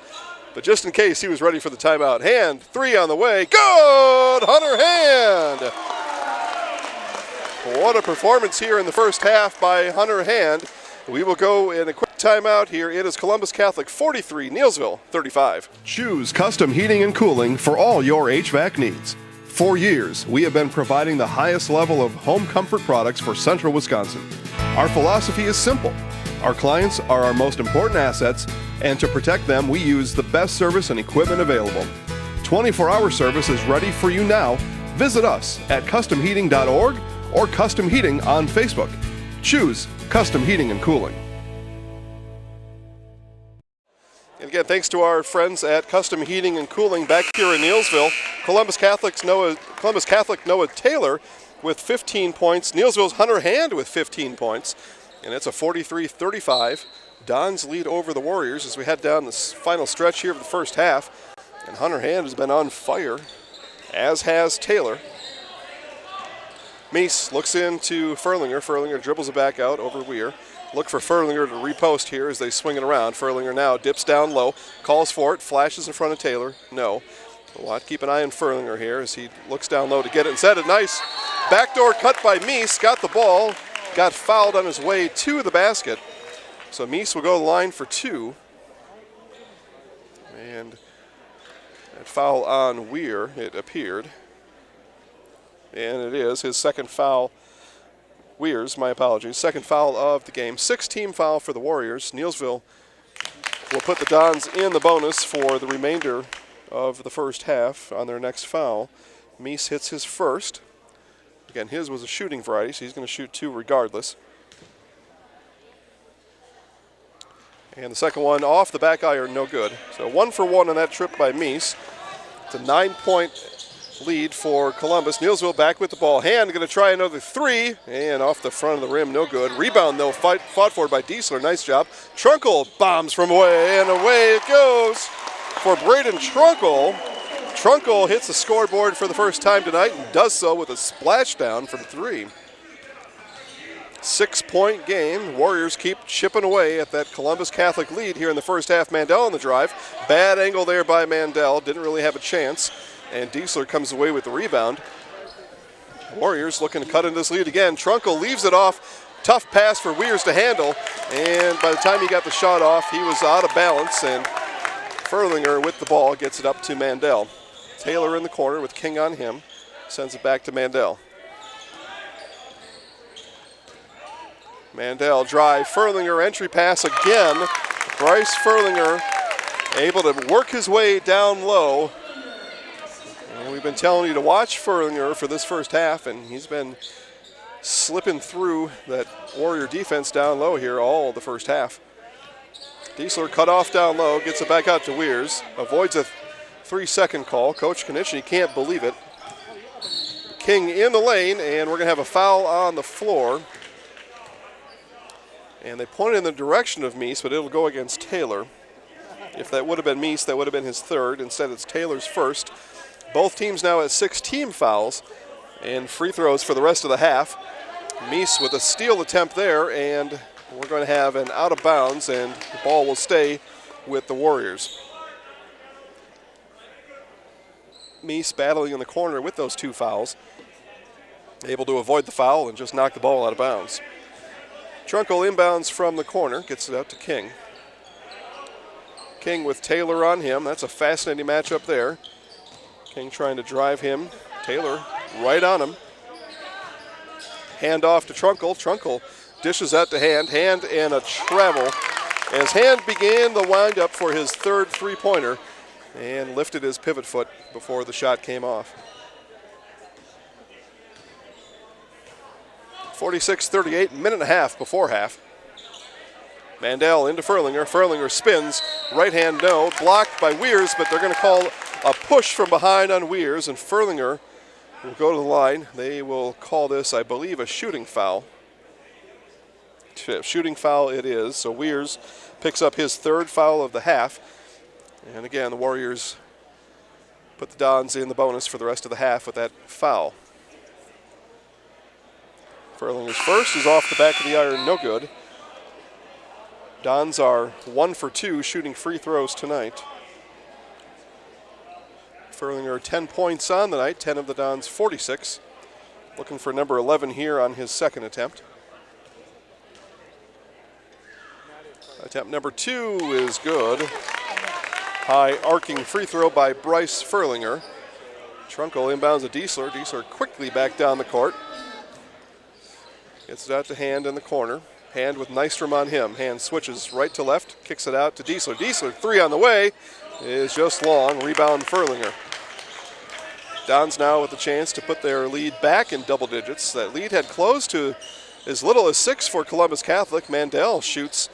S1: But just in case he was ready for the timeout. Hand, 3 on the way. Good! Hunter Hand! What a performance here in the first half by Hunter Hand. We will go in a quick timeout here. It is Columbus Catholic 43, Neillsville 35.
S3: Choose Custom Heating and Cooling for all your HVAC needs. For years, we have been providing the highest level of home comfort products for central Wisconsin. Our philosophy is simple. Our clients are our most important assets, and to protect them, we use the best service and equipment available. 24-hour service is ready for you now. Visit us at customheating.org or Custom Heating on Facebook. Choose Custom Heating and Cooling.
S1: And again, thanks to our friends at Custom Heating and Cooling back here in Neillsville. Columbus Catholic Noah Taylor with 15 points. Neillsville's Hunter Hand with 15 points. And it's a 43-35. Dons lead over the Warriors as we head down this final stretch here of the first half. And Hunter Hand has been on fire, as has Taylor. Meese looks into Furlinger. Furlinger dribbles it back out over Weir. Look for Furlinger to repost here as they swing it around. Furlinger now dips down low, calls for it, flashes in front of Taylor. No. We'll have to keep an eye on Furlinger here as he looks down low to get it. Instead, a nice backdoor cut by Meese. Got the ball, got fouled on his way to the basket. So Meese will go to the line for 2. And that foul on Weir, it appeared. And it is his second foul Weirs, my apologies. Second foul of the game. 6-team foul for the Warriors. Neillsville will put the Dons in the bonus for the remainder of the first half on their next foul. Meese hits his first. Again, his was a shooting variety, so he's going to shoot 2 regardless. And the second one off the back iron, no good. So 1 for 1 on that trip by Meese. It's a 9-point lead for Columbus. Neillsville back with the ball. Hand going to try another 3, and off the front of the rim, no good. Rebound, though, fought for by Diesler. Nice job. Trunkle bombs from away, and away it goes for Braden Trunkle. Trunkle hits the scoreboard for the first time tonight and does so with a splashdown from 3. 6-point game. Warriors keep chipping away at that Columbus Catholic lead here in the first half. Mandel on the drive. Bad angle there by Mandel. Didn't really have a chance. And Diesler comes away with the rebound. Warriors looking to cut into this lead again. Trunkle leaves it off. Tough pass for Weirs to handle. And by the time he got the shot off, he was out of balance. And Furlinger with the ball gets it up to Mandel. Taylor in the corner with King on him. Sends it back to Mandel. Mandel drive, Furlinger entry pass again. Bryce Furlinger able to work his way down low. And we've been telling you to watch Furlinger for this first half, and he's been slipping through that Warrior defense down low here all the first half. Diesler cut off down low, gets it back out to Weirs, avoids a 3-second call. Coach Konieczny can't believe it. King in the lane, and we're going to have a foul on the floor. And they pointed in the direction of Meese, but it'll go against Taylor. If that would have been Meese, that would have been his third. Instead, it's Taylor's first. Both teams now at 6 team fouls and free throws for the rest of the half. Meese with a steal attempt there, and we're going to have an out of bounds, and the ball will stay with the Warriors. Meese battling in the corner with those 2 fouls. Able to avoid the foul and just knock the ball out of bounds. Trunkle inbounds from the corner, gets it out to King. King with Taylor on him. That's a fascinating matchup there. King trying to drive him. Taylor right on him. Hand off to Trunkle. Trunkle dishes out to Hand. Hand and a travel as Hand began the windup for his third 3-pointer and lifted his pivot foot before the shot came off. 46-38, minute and a half before half. Mandel into Furlinger. Furlinger spins. Right hand no. Blocked by Weirs, but they're going to call a push from behind on Weirs, and Furlinger will go to the line. They will call this, I believe, a shooting foul. Shooting foul it is. So Weirs picks up his 3rd foul of the half. And again, the Warriors put the Dons in the bonus for the rest of the half with that foul. Furlinger's first is off the back of the iron, no good. Dons are 1 for 2 shooting free throws tonight. Furlinger 10 points on the night, 10 of the Dons 46. Looking for number 11 here on his second attempt. Attempt number 2 is good. High arcing free throw by Bryce Furlinger. Trunkle inbounds a Diesler. Diesler quickly back down the court. Gets it out to Hand in the corner. Hand with Nystrom on him. Hand switches right to left, kicks it out to Diesler. Diesler, 3 on the way, is just long. Rebound Furlinger. Dons now with the chance to put their lead back in double digits. That lead had closed to as little as 6 for Columbus Catholic. Mandel shoots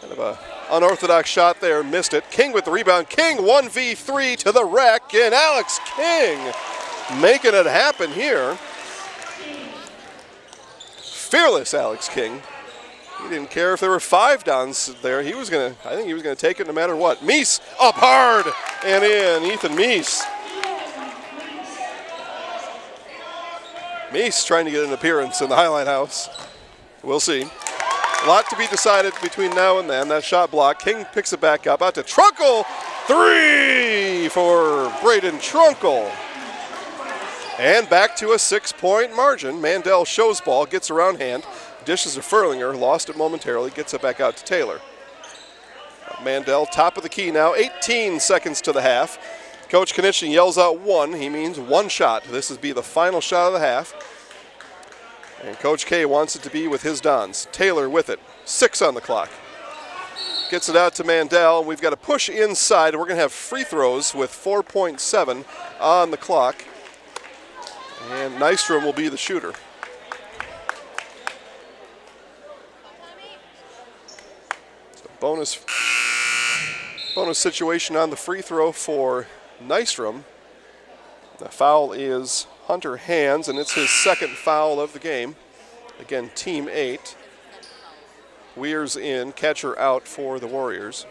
S1: kind of an unorthodox shot there, missed it. King with the rebound. King 1v3 to the rack, and Alex King making it happen here. Fearless Alex King. He didn't care if there were 5 Dons there. I think he was gonna take it no matter what. Meese up hard and in. Ethan Meese. Meese trying to get an appearance in the Highlight House. We'll see. A lot to be decided between now and then. That shot block. King picks it back up. Out to Trunkle. 3 for Braden Trunkle. And back to a 6-point margin. Mandel shows ball, gets around Hand, dishes to Furlinger, lost it momentarily, gets it back out to Taylor. Mandel, top of the key now, 18 seconds to the half. Coach Konieczny yells out 1. He means 1 shot. This will be the final shot of the half. And Coach K wants it to be with his Dons. Taylor with it. 6 on the clock. Gets it out to Mandel. We've got to push inside. We're going to have free throws with 4.7 on the clock. And Nystrom will be the shooter. So bonus situation on the free throw for Nystrom. The foul is Hunter Hands, and it's his second foul of the game. Again, team 8. Weir's in, catcher out for the Warriors.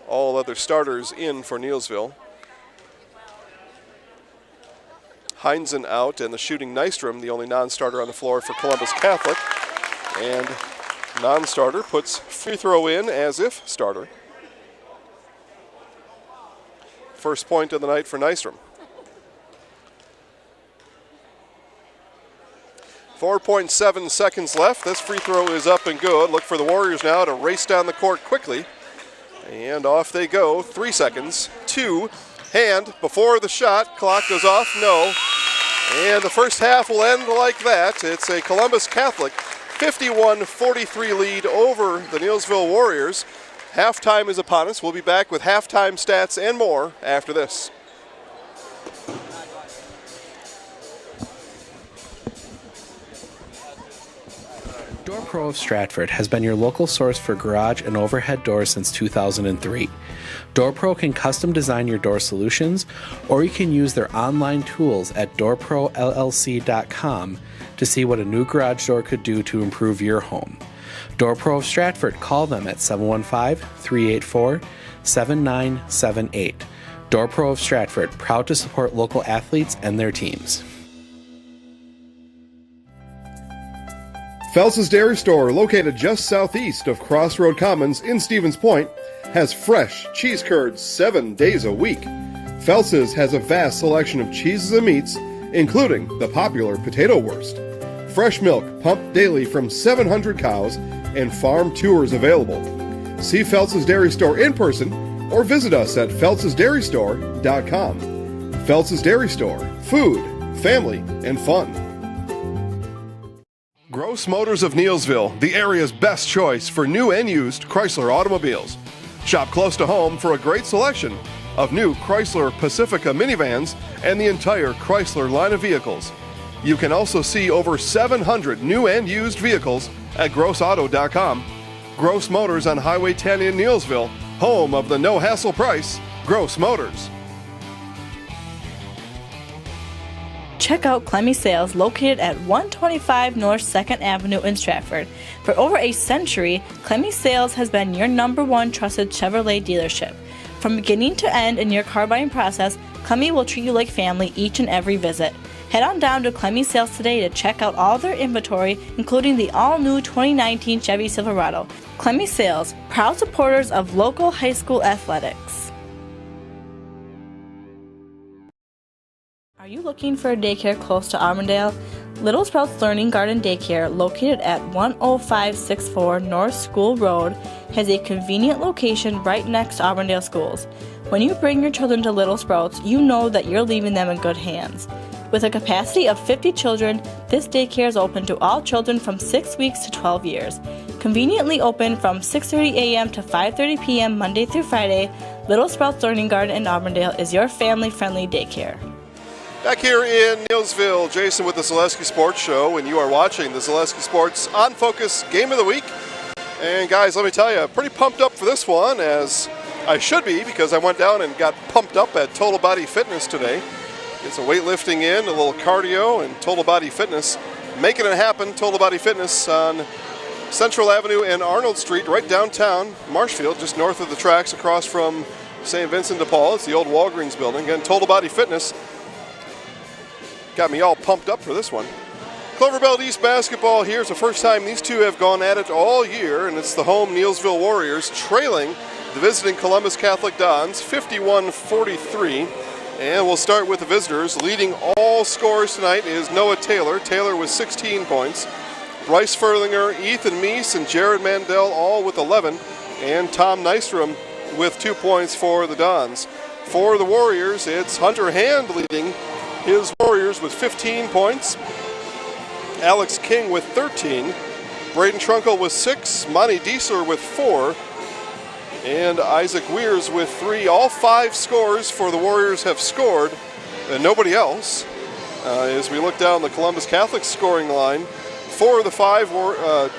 S1: All other starters in for Neillsville. Heinzen out, and the shooting Nystrom, the only non-starter on the floor for Columbus Catholic. And non-starter puts free throw in as if starter. First point of the night for Nystrom. 4.7 seconds left. This free throw is up and good. Look for the Warriors now to race down the court quickly. And off they go. 3 seconds. 2. Hand before the shot. Clock goes off. No. And the first half will end like that. It's a Columbus Catholic 51-43 lead over the Neillsville Warriors. Halftime is upon us. We'll be back with halftime stats and more after this.
S8: Door Pro of Stratford has been your local source for garage and overhead doors since 2003. Door Pro can custom design your door solutions, or you can use their online tools at doorprollc.com to see what a new garage door could do to improve your home. Door Pro of Stratford, call them at 715-384-7978. Door Pro of Stratford, proud to support local athletes and their teams.
S1: Phelps' Dairy Store, located just southeast of Crossroad Commons in Stevens Point, has fresh cheese curds 7 days a week. Phelps' has a vast selection of cheeses and meats, including the popular potato wurst. Fresh milk pumped daily from 700 cows and farm tours available. See Phelps' Dairy Store in person or visit us at phelpsdairystore.com. Phelps' Dairy Store, food, family, and fun. Gross Motors of Neillsville, the area's best choice for new and used Chrysler automobiles. Shop close to home for a great selection of new Chrysler Pacifica minivans and the entire Chrysler line of vehicles. You can also see over 700 new and used vehicles at grossauto.com. Gross Motors on Highway 10 in Neillsville, home of the no-hassle price, Gross Motors.
S9: Check out Clemmy Sales, located at 125 North 2nd Avenue in Stratford. For over a century, Clemmy Sales has been your #1 trusted Chevrolet dealership. From beginning to end in your car buying process, Clemmy will treat you like family each and every visit. Head on down to Clemmy Sales today to check out all their inventory, including the all-new 2019 Chevy Silverado. Clemmy Sales, proud supporters of local high school athletics. Are you looking for a daycare close to Auburndale? Little Sprouts Learning Garden Daycare, located at 10564 North School Road, has a convenient location right next to Auburndale schools. When you bring your children to Little Sprouts, you know that you're leaving them in good hands. With a capacity of 50 children, this daycare is open to all children from 6 weeks to 12 years. Conveniently open from 6:30 a.m. to 5:30 p.m. Monday through Friday, Little Sprouts Learning Garden in Auburndale is your family-friendly daycare.
S1: Back here in Neillsville, Jason with the Zaleski Sports Show, and you are watching the Zaleski Sports On Focus Game of the Week. And guys, let me tell you, pretty pumped up for this one, as I should be, because I went down and got pumped up at Total Body Fitness today. Get some weightlifting in, a little cardio, and Total Body Fitness. Making it happen, Total Body Fitness on Central Avenue and Arnold Street, right downtown Marshfield, just north of the tracks across from St. Vincent de Paul. It's the old Walgreens building. Again, Total Body Fitness. Got me all pumped up for this one. Cloverbelt East basketball here. It's the first time these two have gone at it all year, and it's the home Neillsville Warriors trailing the visiting Columbus Catholic Dons 51-43. And we'll start with the visitors. Leading all scorers tonight is Noah Taylor. Taylor with 16 points. Bryce Furlinger, Ethan Meese, and Jared Mandel all with 11. And Tom Nystrom with 2 points for the Dons. For the Warriors, it's Hunter Hand leading his Warriors with 15 points. Alex King with 13. Braden Trunkle with 6. Monty Diesler with 4. And Isaac Weirs with 3. All 5 scores for the Warriors have scored, and nobody else. As we look down the Columbus Catholic scoring line, 4 of the 5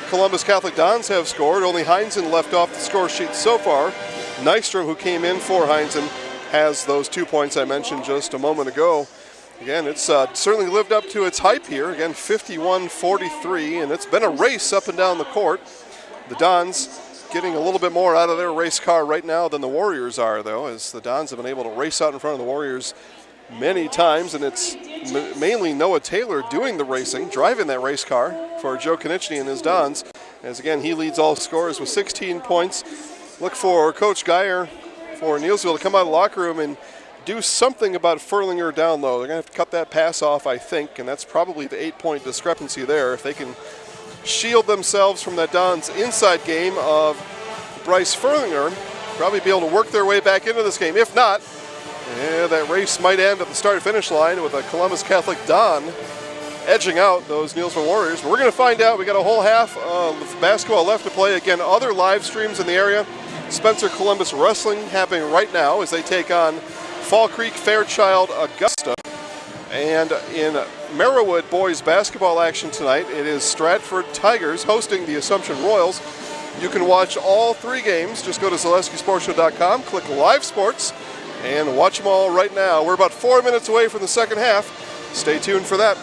S1: Columbus Catholic Dons have scored. Only Heinzen left off the score sheet so far. Nystrom, who came in for Heinzen, has those 2 points I mentioned just a moment ago. Again, it's certainly lived up to its hype here. Again, 51-43, and it's been a race up and down the court. The Dons getting a little bit more out of their race car right now than the Warriors are, though, as the Dons have been able to race out in front of the Warriors many times, and it's mainly Noah Taylor doing the racing, driving that race car for Joe Konieczny and his Dons, as again he leads all scorers with 16 points. Look for Coach Geyer for Neillsville to come out of the locker room and do something about Furlinger down low. They're going to have to cut that pass off, I think, and that's probably the 8-point discrepancy there. If they can shield themselves from that Dons inside game of Bryce Furlinger, probably be able to work their way back into this game. If not, that race might end at the start-finish line with a Columbus Catholic Don edging out those Neillsville Warriors. But we're going to find out. We got a whole half of basketball left to play. Again, other live streams in the area. Spencer Columbus Wrestling happening right now as they take on Fall Creek Fairchild Augusta. And in Merriwood boys basketball action tonight, it is Stratford Tigers hosting the Assumption Royals. You can watch all 3 games. Just go to ZaleskiSportsShow.com, click Live Sports, and watch them all right now. We're about 4 minutes away from the second half. Stay tuned for that.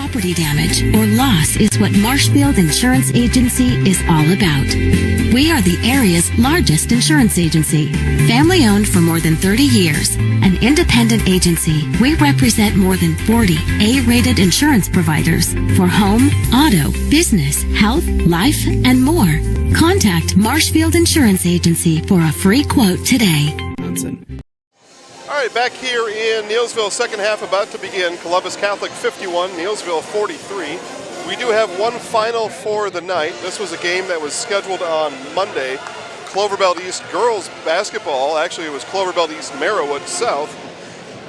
S10: Property damage or loss is what Marshfield Insurance Agency is all about. We are the area's largest insurance agency. Family owned for more than 30 years. An independent agency, we represent more than 40 A-rated insurance providers for home, auto, business, health, life, and more. Contact Marshfield Insurance Agency for a free quote today.
S1: All right, back here in Neillsville, second half about to begin. Columbus Catholic 51, Neillsville 43. We do have one final for the night. This was a game that was scheduled on Monday. Cloverbelt East girls basketball, actually it was Cloverbelt East Merriwood South,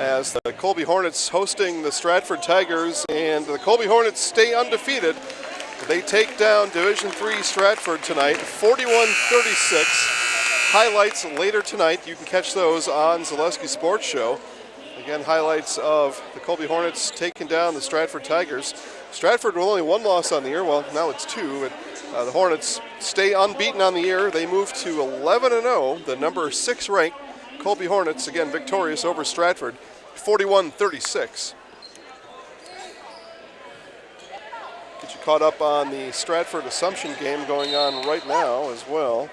S1: as the Colby Hornets hosting the Stratford Tigers, and the Colby Hornets stay undefeated. They take down Division III Stratford tonight, 41-36. Highlights later tonight. You can catch those on Zaleski Sports Show. Again, highlights of the Colby Hornets taking down the Stratford Tigers. Stratford with only one loss on the year. Well, now it's two. But the Hornets stay unbeaten on the year. They move to 11-0. The number 6 ranked Colby Hornets, again, victorious over Stratford, 41-36. Get you caught up on the Stratford Assumption game going on right now as well.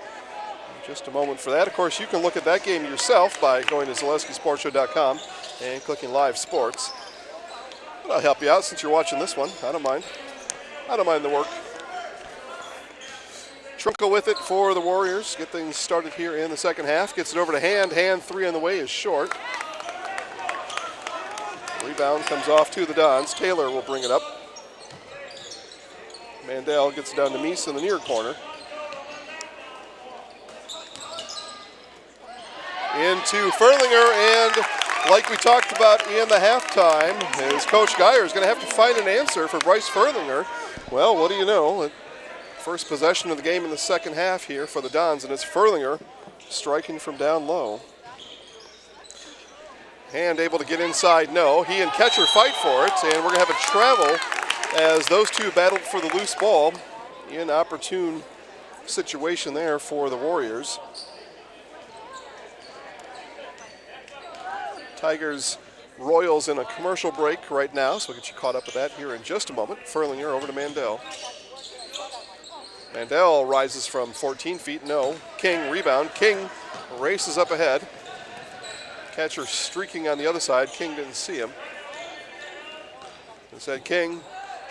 S1: Just a moment for that. Of course, you can look at that game yourself by going to ZaleskiSportsShow.com and clicking Live Sports. But I'll help you out since you're watching this one. I don't mind. I don't mind the work. Trunkel with it for the Warriors. Get things started here in the second half. Gets it over to Hand. Hand, 3 on the way is short. Rebound comes off to the Dons. Taylor will bring it up. Mandel gets it down to Meese in the near corner. Into Ferlinger, and like we talked about in the halftime, is Coach Geyer is going to have to find an answer for Bryce Ferlinger. Well, what do you know? First possession of the game in the second half here for the Dons, and it's Ferlinger striking from down low. Hand able to get inside, no. He and catcher fight for it, and we're going to have a travel as those two battled for the loose ball. Inopportune situation there for the Warriors. Tigers Royals in a commercial break right now, so we'll get you caught up with that here in just a moment. Ferlinger over to Mandel. Mandel rises from 14 feet, no. King rebound. King races up ahead. Catcher streaking on the other side. King didn't see him. Instead, King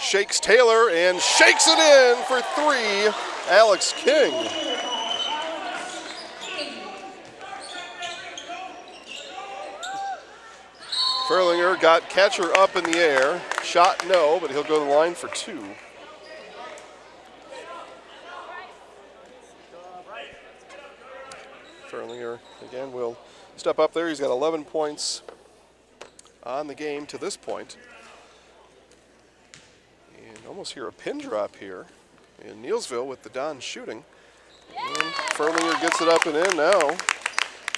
S1: shakes Taylor and shakes it in for 3. Alex King. Ferlinger got catcher up in the air. Shot no, but he'll go to the line for 2. Ferlinger again will step up there. He's got 11 points on the game to this point. And almost hear a pin drop here in Neillsville with the Dons shooting. And Ferlinger gets it up and in now. A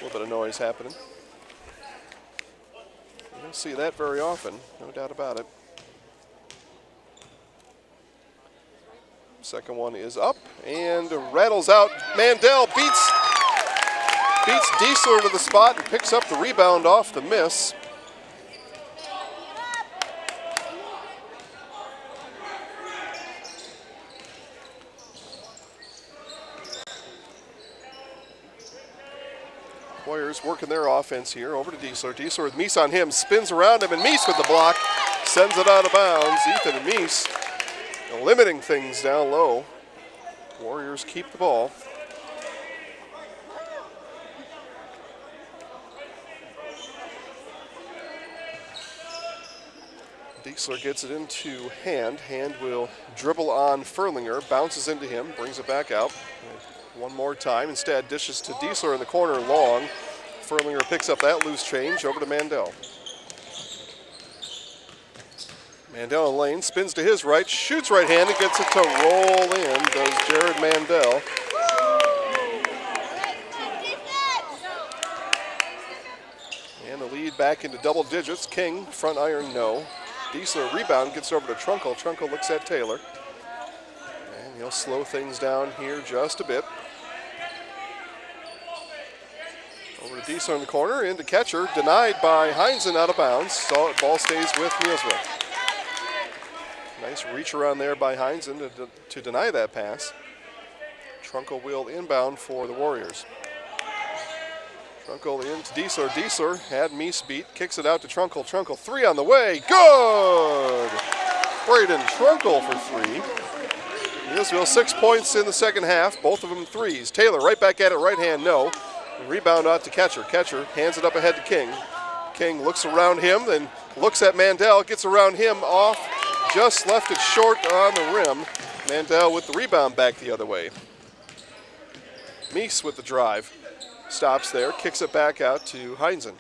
S1: little bit of noise happening. You don't see that very often, no doubt about it. Second one is up and rattles out. Mandel beats Diesler to the spot and picks up the rebound off the miss. Warriors working their offense here. Over to Diesler. Diesler with Meese on him. Spins around him, and Meese with the block. Sends it out of bounds. Ethan and Meese limiting things down low. Warriors keep the ball. Diesler gets it into Hand. Hand will dribble on Ferlinger. Bounces into him. Brings it back out. One more time. Instead, dishes to Diesler in the corner long. Ferlinger picks up that loose change. Over to Mandel. Mandel in lane. Spins to his right. Shoots right-handed. Gets it to roll in. Does Jared Mandel. And the lead back into double digits. King, front iron, no. Diesler rebound. Gets over to Trunkel. Trunkel looks at Taylor. And he'll slow things down here just a bit. Over to Diesler in the corner, into catcher, denied by Heinzen out of bounds. So ball stays with Neillsville. Nice reach around there by Heinzen to deny that pass. Trunkel will inbound for the Warriors. Trunkel into Diesler. Diesler had Meese beat, kicks it out to Trunkel. Trunkel, three on the way. Good! Braden Trunkel for three. Neillsville 6 points in the second half, both of them threes. Taylor right back at it, right hand, no. Rebound out to Catcher. Catcher hands it up ahead to King. King looks around him, then looks at Mandel, gets around him, off, just left it short on the rim. Mandel with the rebound back the other way. Meese with the drive. Stops there, kicks it back out to Heinzen.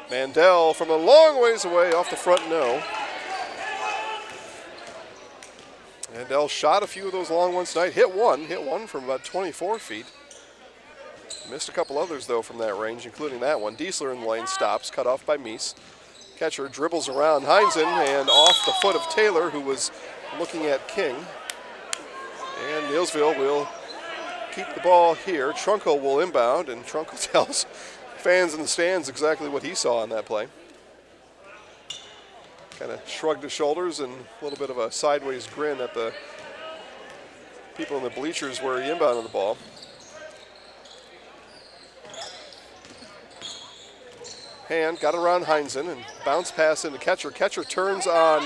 S1: Mandel from a long ways away, off the front, no. Mandel shot a few of those long ones tonight. Hit one from about 24 feet. Missed a couple others, though, from that range, including that one. Diesler in the lane, stops, cut off by Meese. Catcher dribbles around Heinzen and off the foot of Taylor, who was looking at King. And Neillsville will keep the ball here. Trunkel will inbound, and Trunkel tells fans in the stands exactly what he saw on that play. Kind of shrugged his shoulders and a little bit of a sideways grin at the people in the bleachers where he inbounded the ball. Hand got around Heinzen and bounce pass into Catcher. Catcher turns on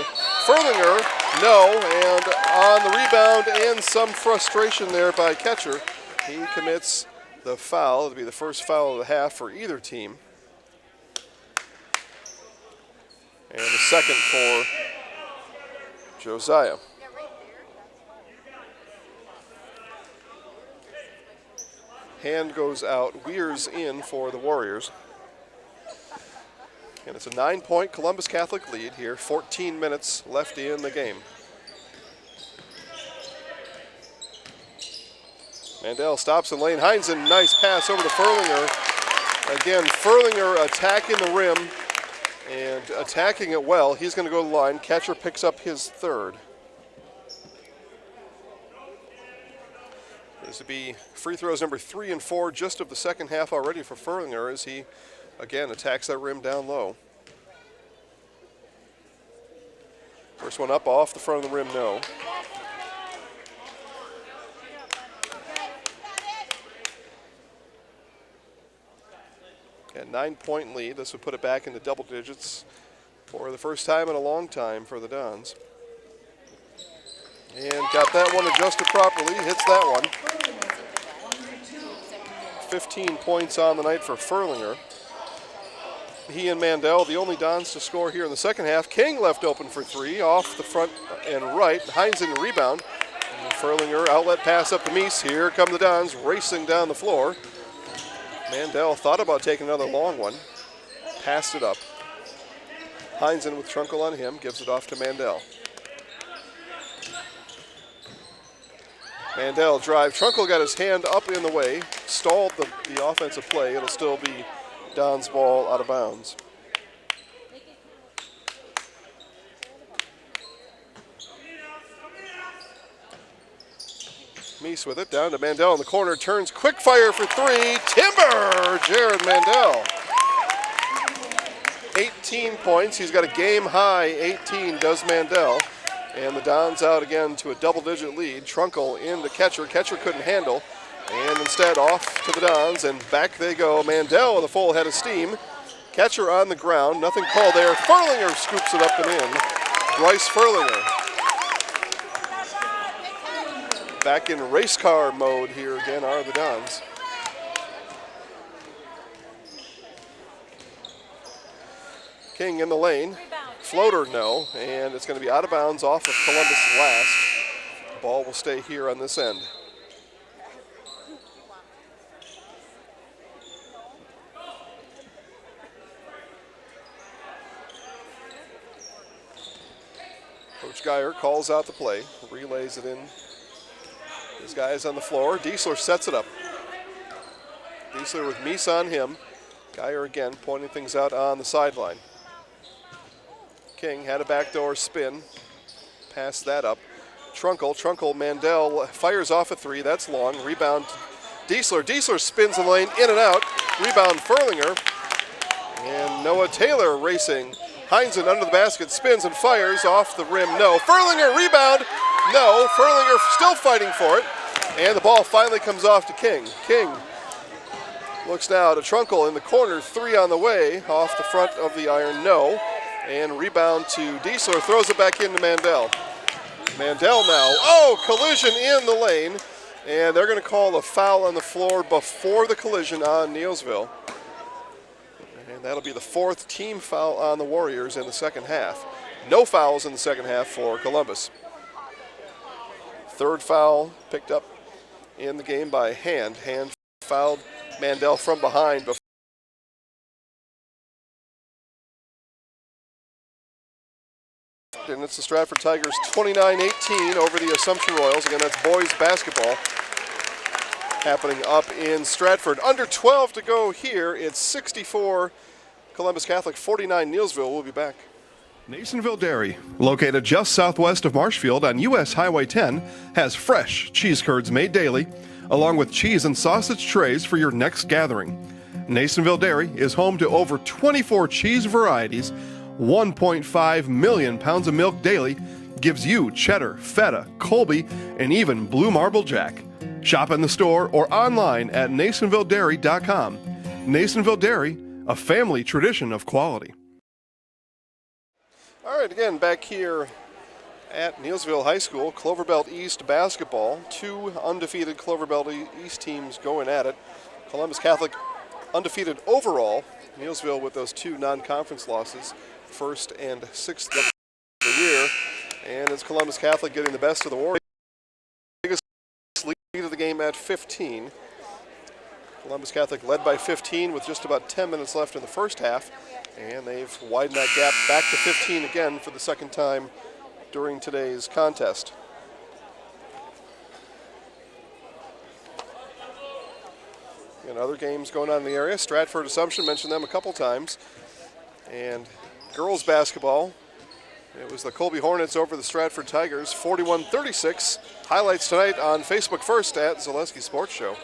S1: Furlinger, no, and on the rebound and some frustration there by Catcher. He commits the foul. It'll be the first foul of the half for either team. And the second for Josiah. Hand goes out, Weir's in for the Warriors. And it's a 9-point Columbus Catholic lead here, 14 minutes left in the game. Mandel stops in lane. Heinzen, nice pass over to Furlinger. Again, Furlinger attacking the rim and attacking it well. He's going to go to the line. Catcher picks up his third. This would be free throws number 3 and 4 just of the second half already for Furlinger as he, again, attacks that rim down low. First one up off the front of the rim, no. And 9-point lead. This would put it back into double digits for the first time in a long time for the Dons. And got that one adjusted properly, hits that one. 15 points on the night for Furlinger. He and Mandel, the only Dons to score here in the second half. King left open for three, off the front and right. Heinzen rebound. And Furlinger, outlet pass up to Meese. Here come the Dons racing down the floor. Mandel thought about taking another long one. Passed it up. Heinzen with Trunkel on him, gives it off to Mandel. Mandel drive. Trunkel got his hand up in the way, stalled the offensive play. It'll still be Don's ball out of bounds. Meese with it, down to Mandel in the corner, turns, quick fire for three, timber, Jared Mandel. 18 points, he's got a game high 18, does Mandel. And the Dons out again to a double-digit lead. Trunkel into Catcher. Catcher couldn't handle. And instead off to the Dons, and back they go. Mandel with a full head of steam. Catcher on the ground. Nothing called there. Furlinger scoops it up and in. Bryce Furlinger. Back in race car mode here again are the Dons. King in the lane. Floater, no, and it's going to be out of bounds off of Columbus last. The ball will stay here on this end. Coach Geyer calls out the play, relays it in. His guy is on the floor. Diesler sets it up. Diesler with Meese on him. Geyer again pointing things out on the sideline. King had a backdoor spin, passed that up. Trunkel, Mandel fires off a three, that's long. Rebound, Diesler spins the lane, in and out. Rebound, Furlinger. And Noah Taylor racing Heinzen under the basket, spins and fires off the rim. No. Furlinger, rebound. No. Furlinger still fighting for it. And the ball finally comes off to King. King looks now to Trunkle in the corner. 3 on the way. Off the front of the iron. No. And rebound to Diesler. Throws it back into Mandel. Mandel now. Oh, collision in the lane. And they're going to call a foul on the floor before the collision on Neillsville. And that'll be the 4th team foul on the Warriors in the second half. No fouls in the second half for Columbus. 3rd foul picked up in the game by Hand. Hand fouled Mandel from behind before. And it's the Stratford Tigers 29-18 over the Assumption Royals. Again, that's boys basketball happening up in Stratford. Under 12 to go here. It's 64 Columbus Catholic, 49 Neillsville. We'll be back. Neillsville Dairy, located just southwest of Marshfield on U.S. Highway 10, has fresh cheese curds made daily, along with cheese and sausage trays for your next gathering. Neillsville Dairy is home to over 24 cheese varieties. 1.5 million pounds of milk daily gives you cheddar, feta, Colby, and even blue marble jack. Shop in the store or online at NasonvilleDairy.com. Nasonville Dairy, a family tradition of quality. All right, again, back here at Neillsville High School, Cloverbelt East basketball. 2 undefeated Cloverbelt East teams going at it. Columbus Catholic undefeated overall. Neillsville with those 2 non-conference losses, 1st and 6th of the year. And it's Columbus Catholic getting the best of the Warriors. Biggest lead of the game at 15. Columbus Catholic led by 15 with just about 10 minutes left in the first half. And they've widened that gap back to 15 again for the second time during today's contest. And other games going on in the area. Stratford Assumption, mentioned them a couple times. And girls basketball, it was the Colby Hornets over the Stratford Tigers, 41-36. Highlights tonight on Facebook First at Zaleski Sports Show.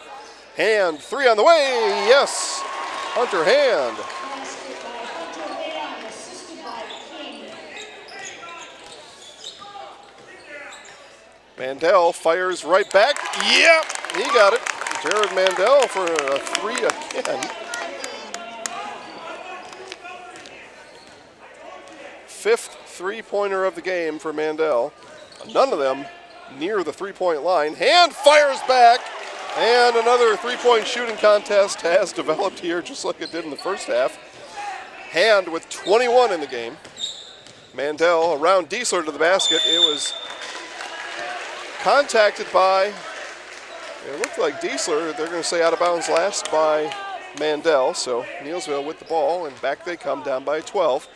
S1: Hand, 3 on the way, yes! Hunter Hand. Mandel fires right back. Yep, he got it. Jared Mandel for a 3 again. 5th three-pointer of the game for Mandel. None of them near the three-point line. Hand fires back, and another three-point shooting contest has developed here, just like it did in the first half. Hand with 21 in the game. Mandel around Diesler to the basket. It was contacted by, it looked like Diesler, they're going to say out of bounds last by Mandel. So Neillsville with the ball, and back they come down by 12.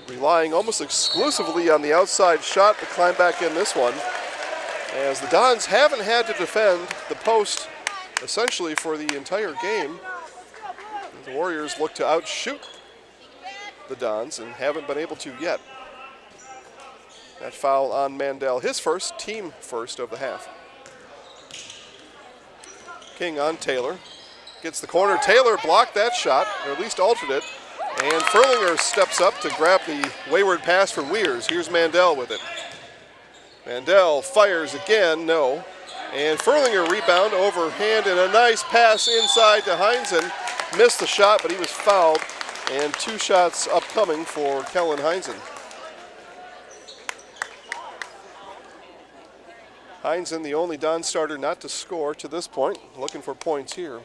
S1: Relying almost exclusively on the outside shot to climb back in this one, as the Dons haven't had to defend the post essentially for the entire game. The Warriors look to outshoot the Dons and haven't been able to yet. That foul on Mandel, his first, team first of the half. King on Taylor. Gets the corner. Taylor blocked that shot, or at least altered it. And Furlinger steps up to grab the wayward pass from Weirs. Here's Mandel with it. Mandel fires again, no. And Furlinger rebound over Hand, and a nice pass inside to Heinzen. Missed the shot, but he was fouled. And 2 shots upcoming for Kellen Heinzen. Heinzen, the only Don starter not to score to this point, looking for points here.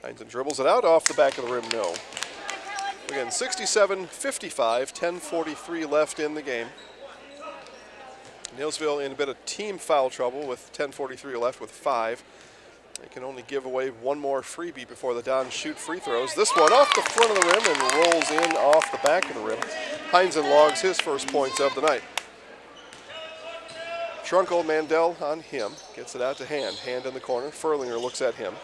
S1: Heinzen dribbles it out off the back of the rim, no. Again, 67-55, 10:43 left in the game. Neillsville in a bit of team foul trouble with 10:43 left with 5. They can only give away one more freebie before the Dons shoot free throws. This one off the front of the rim and rolls in off the back of the rim. Heinzen logs his first points of the night. Trunkle, Mandel on him. Gets it out to Hand. Hand in the corner. Furlinger looks at him.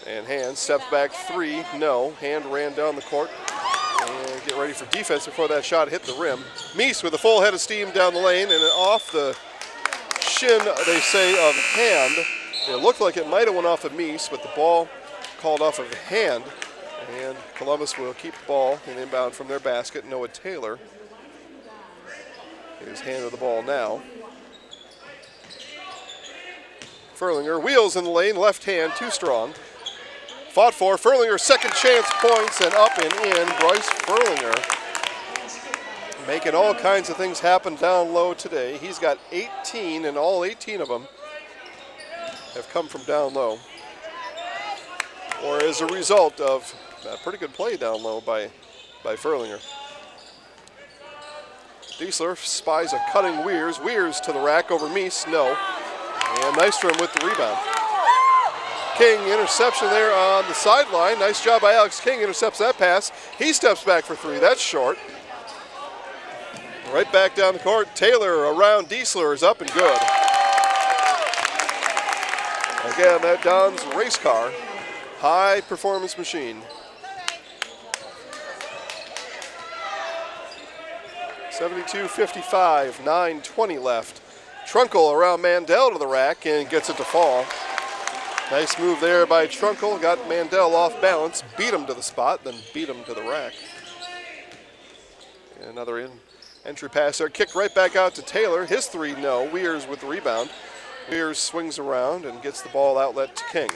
S1: And Hand steps back 3. No. Hand ran down the court. And get ready for defense before that shot hit the rim. Meese with a full head of steam down the lane, and off the Interception, they say, of hand. It looked like it might have went off of Meese, but the ball called off of hand. And Columbus will keep the ball in inbound from their basket. Noah Taylor is handed the ball now. Furlinger wheels in the lane, left hand, too strong. Fought for. Furlinger, second chance points, and up and in. Bryce Furlinger making all kinds of things happen down low today. He's got 18, and all 18 of them have come from down low, or as a result of a pretty good play down low by Furlinger. Diesler spies a cutting Weirs. Weirs to the rack over Meese, no. And Nystrom with the rebound. King, interception there on the sideline. Nice job by Alex King, intercepts that pass. He steps back for three, that's short. Right back down the court. Taylor around Diesler is up and good. Again, that Don's race car, high performance machine. 72-55, 9:20 left. Trunkle around Mandel to the rack and gets it to fall. Nice move there by Trunkle. Got Mandel off balance, beat him to the spot, then beat him to the rack. And another entry pass there. Kicked right back out to Taylor. His three, no. Weirs with the rebound. Weirs swings around and gets the ball outlet to King.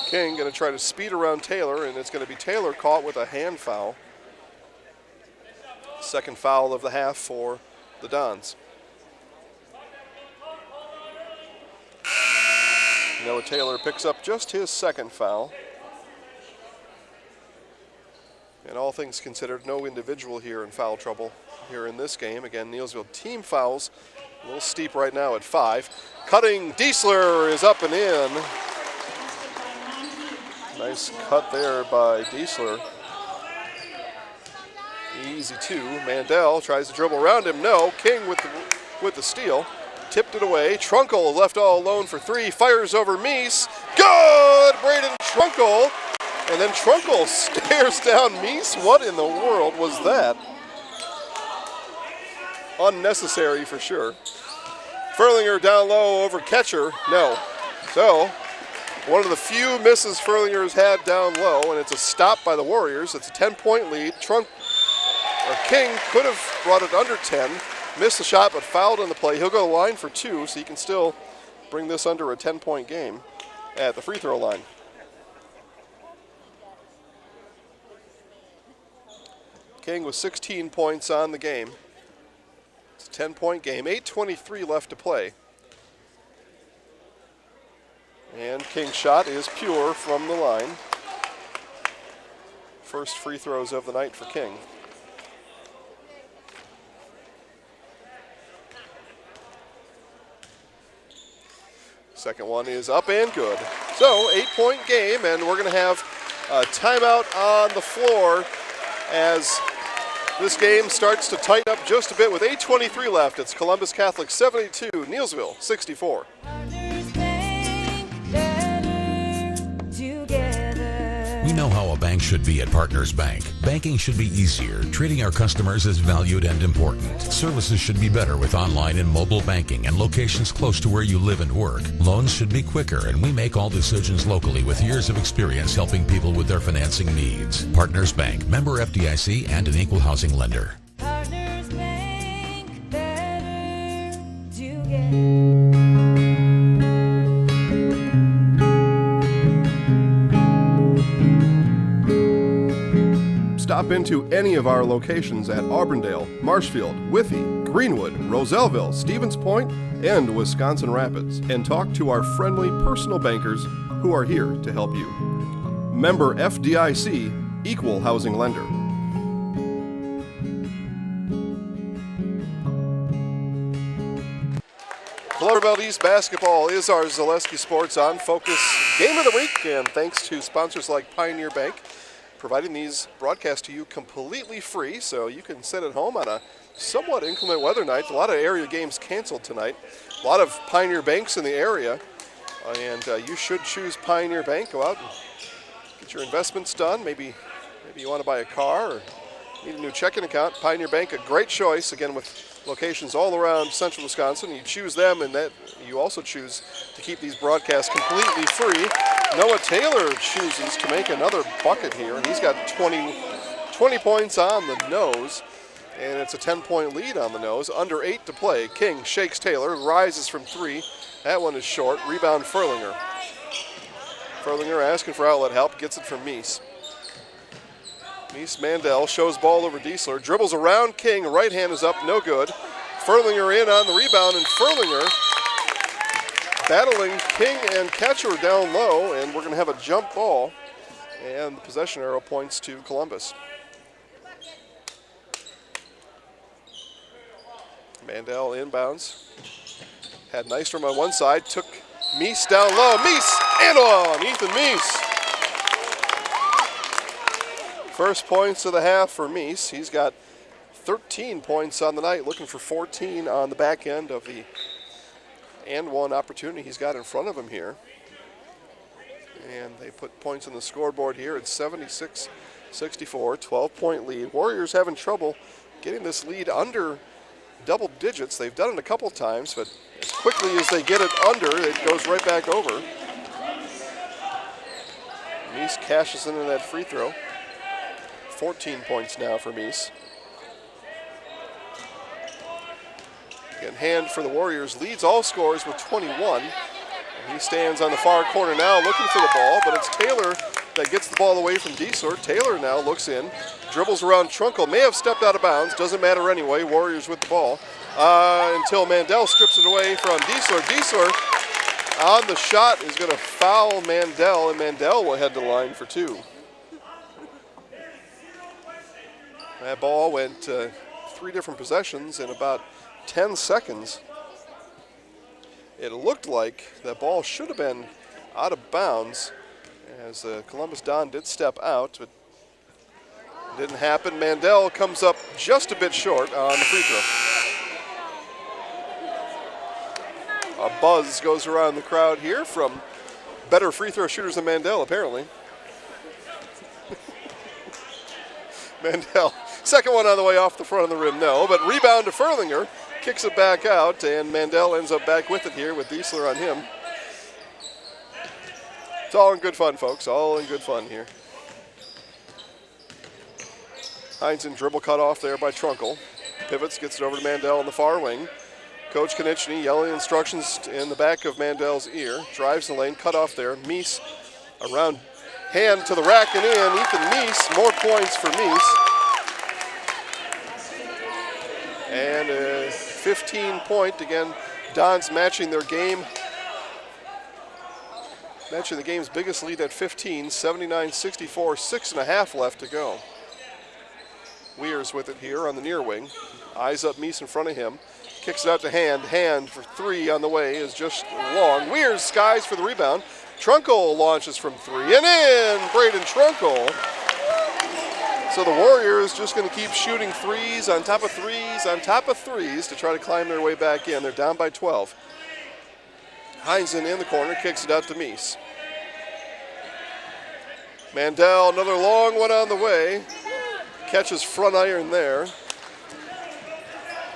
S1: King going to try to speed around Taylor, and it's going to be Taylor caught with a hand foul. Second foul of the half for the Dons. Noah Taylor picks up just his second foul. And all things considered, no individual here in foul trouble here in this game. Again, Neillsville team fouls, a little steep right now at 5. Cutting, Diesler is up and in. Nice cut there by Diesler. Easy two. Mandel tries to dribble around him. No. King with the steal. Tipped it away. Trunkle left all alone for three. Fires over Meese. Good! Braden Trunkle. And then Trunkle stares down Meese. What in the world was that? Unnecessary for sure. Furlinger down low over Ketcher. No. So, one of the few misses Furlinger's had down low, and it's a stop by the Warriors. It's a 10-point lead. King could have brought it under 10. Missed the shot, but fouled on the play. He'll go to the line for 2, so he can still bring this under a 10-point game at the free throw line. King with 16 points on the game. It's a 10-point game. 8:23 left to play. And King's shot is pure from the line. First free throws of the night for King. Second one is up and good. So, 8-point game, and we're going to have a timeout on the floor as this game starts to tighten up just a bit with 8:23 left. It's Columbus Catholic 72, Neillsville 64.
S11: We know how a bank should be at Partners Bank. Banking should be easier. Treating our customers as valued and important. Services should be better with online and mobile banking and locations close to where you live and work. Loans should be quicker, and we make all decisions locally with years of experience helping people with their financing needs. Partners Bank, member FDIC, and an equal housing lender.
S12: Partners Bank, better together.
S1: Stop into any of our locations at Auburndale, Marshfield, Withee, Greenwood, Roselleville, Stevens Point, and Wisconsin Rapids, and talk to our friendly personal bankers who are here to help you. Member FDIC, Equal Housing Lender. Cloverbelt East basketball is our Zaleski Sports On Focus game of the week, and thanks to sponsors like Pioneer Bank, providing these broadcasts to you completely free, so you can sit at home on a somewhat inclement weather night. A lot of area games canceled tonight. A lot of Pioneer Banks in the area, and you should choose Pioneer Bank. Go out and get your investments done. Maybe you want to buy a car or need a new checking account. Pioneer Bank, a great choice, again, with locations all around central Wisconsin. You choose them, and that you also choose to keep these broadcasts completely free. Noah Taylor chooses to make another bucket here. He's got 20 points on the nose, and it's a 10-point lead on the nose. Under 8 to play. King shakes Taylor, rises from 3. That one is short. Rebound Furlinger. Furlinger asking for outlet help, gets it from Meese. Meese Mandel shows ball over Diesler, dribbles around King, right hand is up, no good. Furlinger in on the rebound, and Furlinger battling King and catcher down low, and we're going to have a jump ball, and the possession arrow points to Columbus. Mandel inbounds. Had Nystrom on one side, took Meese down low. Meese and on, Ethan Meese. First points of the half for Meese. He's got 13 points on the night, looking for 14 on the back end of the and one opportunity he's got in front of him here. And they put points on the scoreboard here at 76-64, 12-point lead. Warriors having trouble getting this lead under double digits. They've done it a couple times, but as quickly as they get it under, it goes right back over. Meese cashes into that free throw. 14 points now for Meese. Again, Hand for the Warriors leads all scorers with 21. And he stands on the far corner now looking for the ball, but it's Taylor that gets the ball away from Diesler. Taylor now looks in, dribbles around Trunkel, may have stepped out of bounds, doesn't matter anyway, Warriors with the ball. Until Mandel strips it away from Diesler. Diesler on the shot is going to foul Mandel, and Mandel will head to the line for 2. That ball went 3 different possessions in about 10 seconds. It looked like that ball should have been out of bounds as Columbus Don did step out, but it didn't happen. Mandel comes up just a bit short on the free throw. A buzz goes around the crowd here from better free throw shooters than Mandel, apparently. Mandel, second one on the way off the front of the rim, no, but rebound to Furlinger, kicks it back out, and Mandel ends up back with it here with Diesler on him. It's all in good fun, folks, all in good fun here. Heinzen dribble cut off there by Trunkel. Pivots, gets it over to Mandel on the far wing. Coach Konieczny yelling instructions in the back of Mandel's ear. Drives the lane, cut off there. Meese around Hand to the rack and in. Ethan Meese, more points for Meese. And a 15-point, again, Don's matching their game. Matching the game's biggest lead at 15, 79-64, 6.5 left to go. Weir's with it here on the near wing. Eyes up Meese in front of him. Kicks it out to Hand. Hand for 3 on the way is just long. Weir's skies for the rebound. Trunkel launches from 3 and in. Braden Trunkel. So the Warriors just going to keep shooting threes on top of threes on top of threes to try to climb their way back in. They're down by 12. Heinzen in the corner, kicks it out to Meese. Mandel, another long one on the way. Catches front iron there.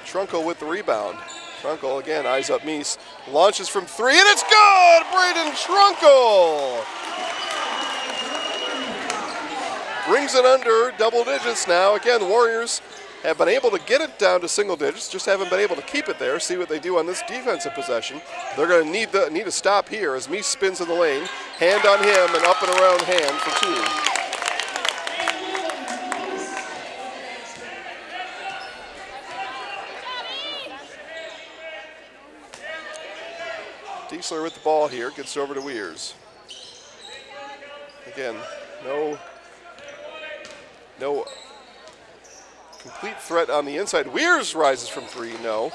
S1: Trunkel with the rebound. Trunkel again, eyes up Meese. Launches from 3 and it's good! Braden Trunkel! Brings it under double digits now. Again, the Warriors have been able to get it down to single digits, just haven't been able to keep it there. See what they do on this defensive possession. They're going to need a stop here as Meese spins in the lane. Hand on him and up and around Hand for 2. Diesler with the ball here, gets over to Weers. Again, no complete threat on the inside. Weers rises from 3, no.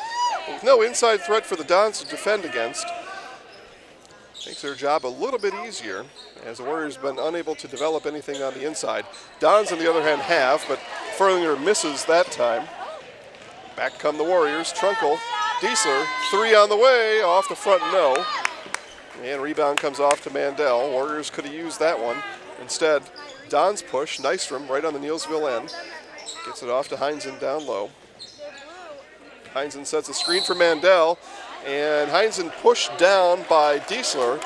S1: With no inside threat for the Dons to defend against. Makes their job a little bit easier as the Warriors have been unable to develop anything on the inside. Dons, on the other hand, have, but Furlinger misses that time. Back come the Warriors. Trunkel, Diesler, 3 on the way, off the front, no. And rebound comes off to Mandel. Warriors could have used that one. Instead, Don's push, Nystrom right on the Neillsville end. Gets it off to Heinzen down low. Heinzen sets a screen for Mandel, and Heinzen pushed down by Diesler,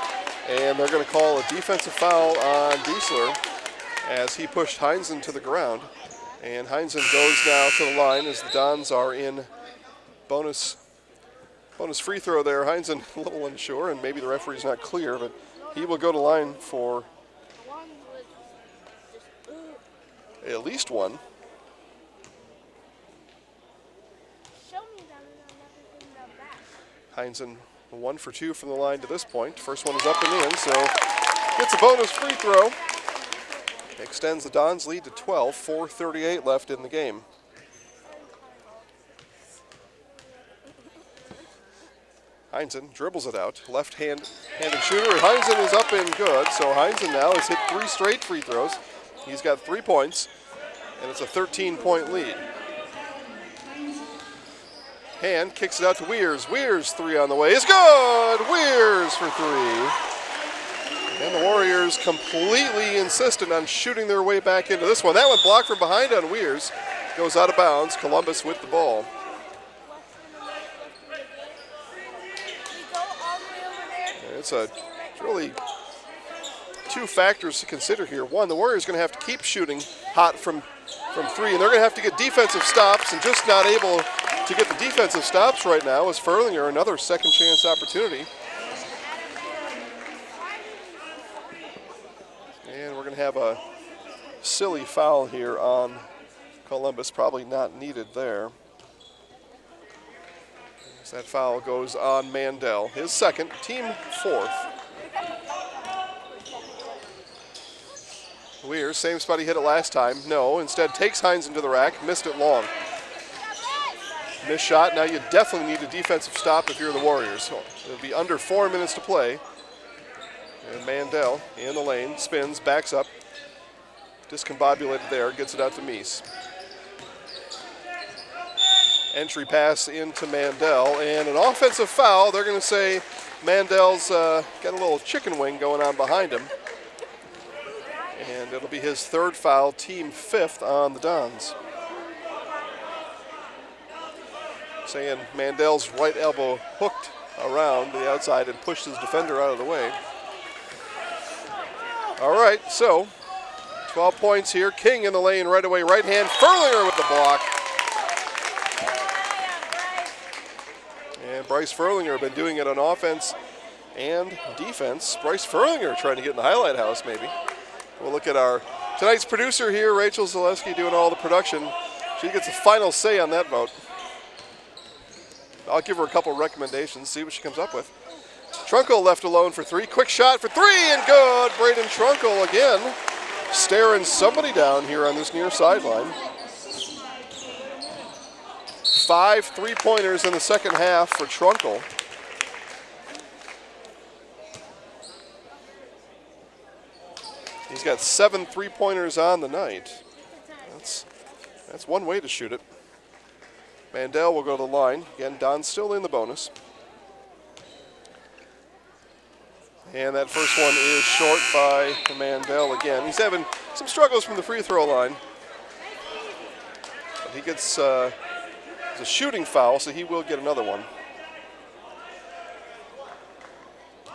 S1: and they're going to call a defensive foul on Diesler as he pushed Heinzen to the ground. And Heinzen goes now to the line as the Dons are in bonus free throw there. Heinzen a little unsure, and maybe the referee's not clear, but he will go to line for at least one. Heinzen 1 for 2 from the line to this point. First one is up and in, so gets a bonus free throw. Extends the Dons' lead to 12, 4:38 left in the game. Heinzen dribbles it out, left-handed shooter. Heinzen is up and good, so Heinzen now has hit 3 straight free throws. He's got 3 points, and it's a 13-point lead. Hand kicks it out to Weirs. Weirs 3 on the way is good. Weirs for 3. And the Warriors completely insistent on shooting their way back into this one. That one blocked from behind on Weirs. Goes out of bounds. Columbus with the ball. And it's really 2 factors to consider here. One, the Warriors are going to have to keep shooting hot from 3, and they're going to have to get defensive stops, and just not able to get the defensive stops right now is Furlinger, another second chance opportunity. And we're going to have a silly foul here on Columbus, probably not needed there. As that foul goes on Mandel, his second, team 4th. Weirs, same spot he hit it last time. No, instead takes Heinzen to the rack, missed it long. Missed shot. Now you definitely need a defensive stop if you're the Warriors. So it'll be under 4 minutes to play. And Mandel in the lane, spins, backs up. Discombobulated there, gets it out to Mies. Entry pass into Mandel, and an offensive foul. They're going to say Mandel's got a little chicken wing going on behind him. And it'll be his 3rd foul, team 5th on the Dons. Saying Mandel's right elbow hooked around the outside and pushed his defender out of the way. All right, so 12 points here. King in the lane right away, right hand. Furlinger with the block. And Bryce Furlinger been doing it on offense and defense. Bryce Furlinger trying to get in the highlight house maybe. We'll look at our tonight's producer here, Rachel Zaleski, doing all the production. She gets the final say on that vote. I'll give her a couple recommendations, see what she comes up with. Trunkel left alone for 3. Quick shot for 3 and good. Braden Trunkel again staring somebody down here on this near sideline. 5 3-pointers in the second half for Trunkel. He's got 7 3-pointers on the night. That's one way to shoot it. Mandel will go to the line. Again, Don's still in the bonus. And that first one is short by Mandel again. He's having some struggles from the free throw line. But he gets a shooting foul, so he will get another one.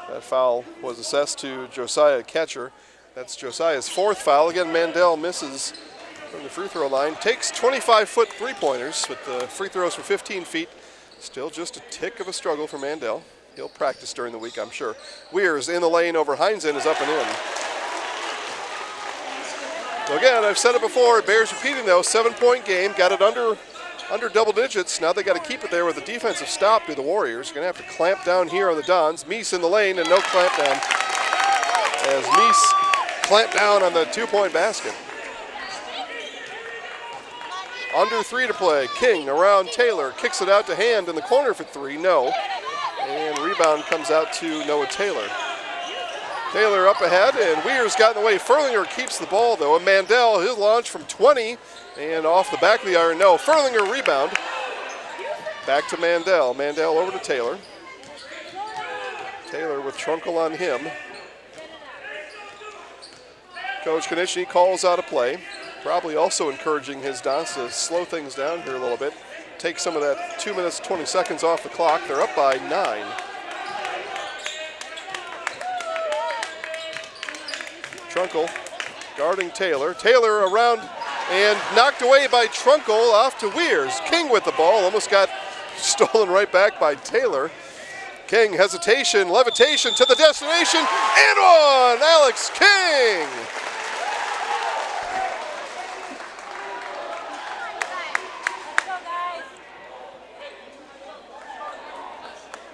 S1: That foul was assessed to Josiah Ketcher. That's Josiah's 4th foul. Again, Mandel misses from the free throw line. Takes 25-foot 3-pointers with the free throws for 15 feet. Still just a tick of a struggle for Mandel. He'll practice during the week, I'm sure. Weirs in the lane over Heinzen is up and in. So again, I've said it before, it bears repeating though, 7-point game, got it under double digits. Now they got to keep it there with a defensive stop to the Warriors. Going to have to clamp down here on the Dons. Mies in the lane and no clamp down as Mies clamped down on the 2-point basket. Under 3 to play. King around Taylor. Kicks it out to Hand in the corner for 3. No. And rebound comes out to Noah Taylor. Taylor up ahead, and Weirs got in the way. Furlinger keeps the ball, though. And Mandel, his launch from 20. And off the back of the iron. No. Furlinger rebound. Back to Mandel. Mandel over to Taylor. Taylor with Trunkel on him. Coach Konechny calls out a play. Probably also encouraging his Dons to slow things down here a little bit. take some of that 2 minutes, 20 seconds off the clock. They're up by 9. Trunkle guarding Taylor. Taylor around and knocked away by Trunkle, off to Weirs. King with the ball, almost got stolen right back by Taylor. King, hesitation, levitation to the destination, and on! Alex King!
S12: Let's go, guys.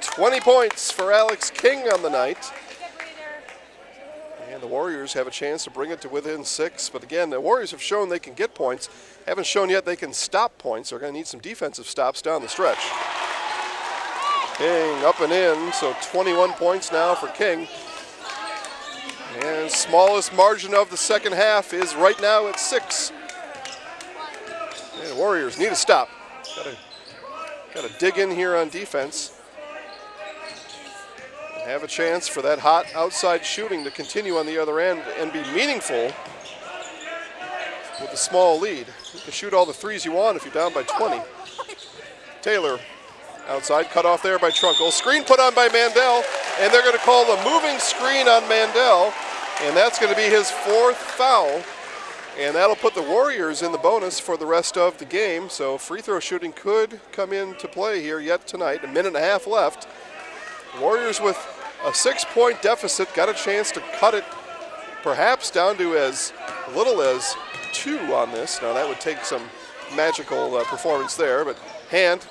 S1: 20 points for Alex King on the night.
S12: Take a breather.
S1: And the Warriors have a chance to bring it to within 6. But again, the Warriors have shown they can get points. Haven't shown yet they can stop points. They're going to need some defensive stops down the stretch. King up and in, so 21 points now for King. And smallest margin of the second half is right now at 6. And the Warriors need a stop. Got to dig in here on defense. Have a chance for that hot outside shooting to continue on the other end and be meaningful with a small lead. You can shoot all the threes you want if you're down by 20. Taylor outside, cut off there by Trunkle. Screen put on by Mandel, and they're going to call the moving screen on Mandel, and that's going to be his 4th foul. And that'll put the Warriors in the bonus for the rest of the game. So free throw shooting could come into play here yet tonight. 1.5 minutes left. Warriors with a 6-point deficit got a chance to cut it perhaps down to as little as 2 on this. Now that would take some magical performance there, but Hand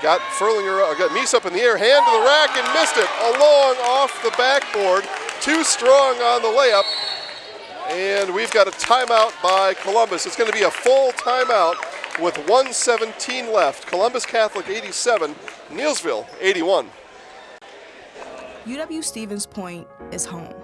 S1: got Furlinger, got Meese up in the air, Hand to the rack and missed it. Along off the backboard, too strong on the layup. And we've got a timeout by Columbus. It's going to be a full timeout with 1:17 left. Columbus Catholic 87, Neillsville 81.
S13: UW-Stevens Point is home.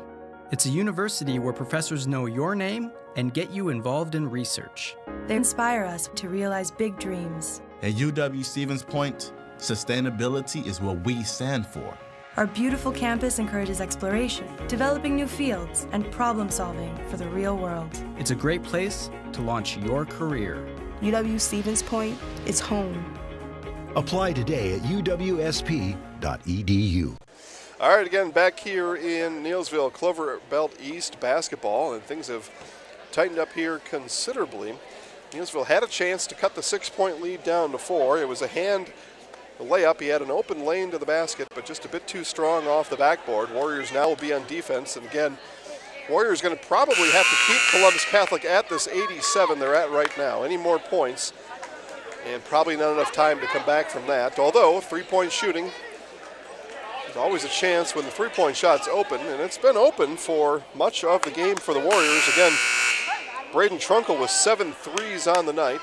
S13: It's a university where professors know your name and get you involved in research.
S14: They inspire us to realize big dreams.
S15: At UW-Stevens Point, sustainability is what we stand for.
S14: Our beautiful campus encourages exploration, developing new fields, and problem solving for the real world.
S13: It's a great place to launch your career.
S14: UW-Stevens Point is home.
S16: Apply today at uwsp.edu.
S1: All right, again, back here in Neillsville, Clover Belt East basketball, and things have tightened up here considerably. Neillsville had a chance to cut the 6-point lead down to 4. It was a Hand layup. He had an open lane to the basket, but just a bit too strong off the backboard. Warriors now will be on defense, and again, Warriors going to probably have to keep Columbus Catholic at this 87 they're at right now. Any more points, and probably not enough time to come back from that. Although, 3-point shooting, there's always a chance when the 3-point shot's open, and it's been open for much of the game for the Warriors. Again, Braden Trunkle with 7 threes on the night.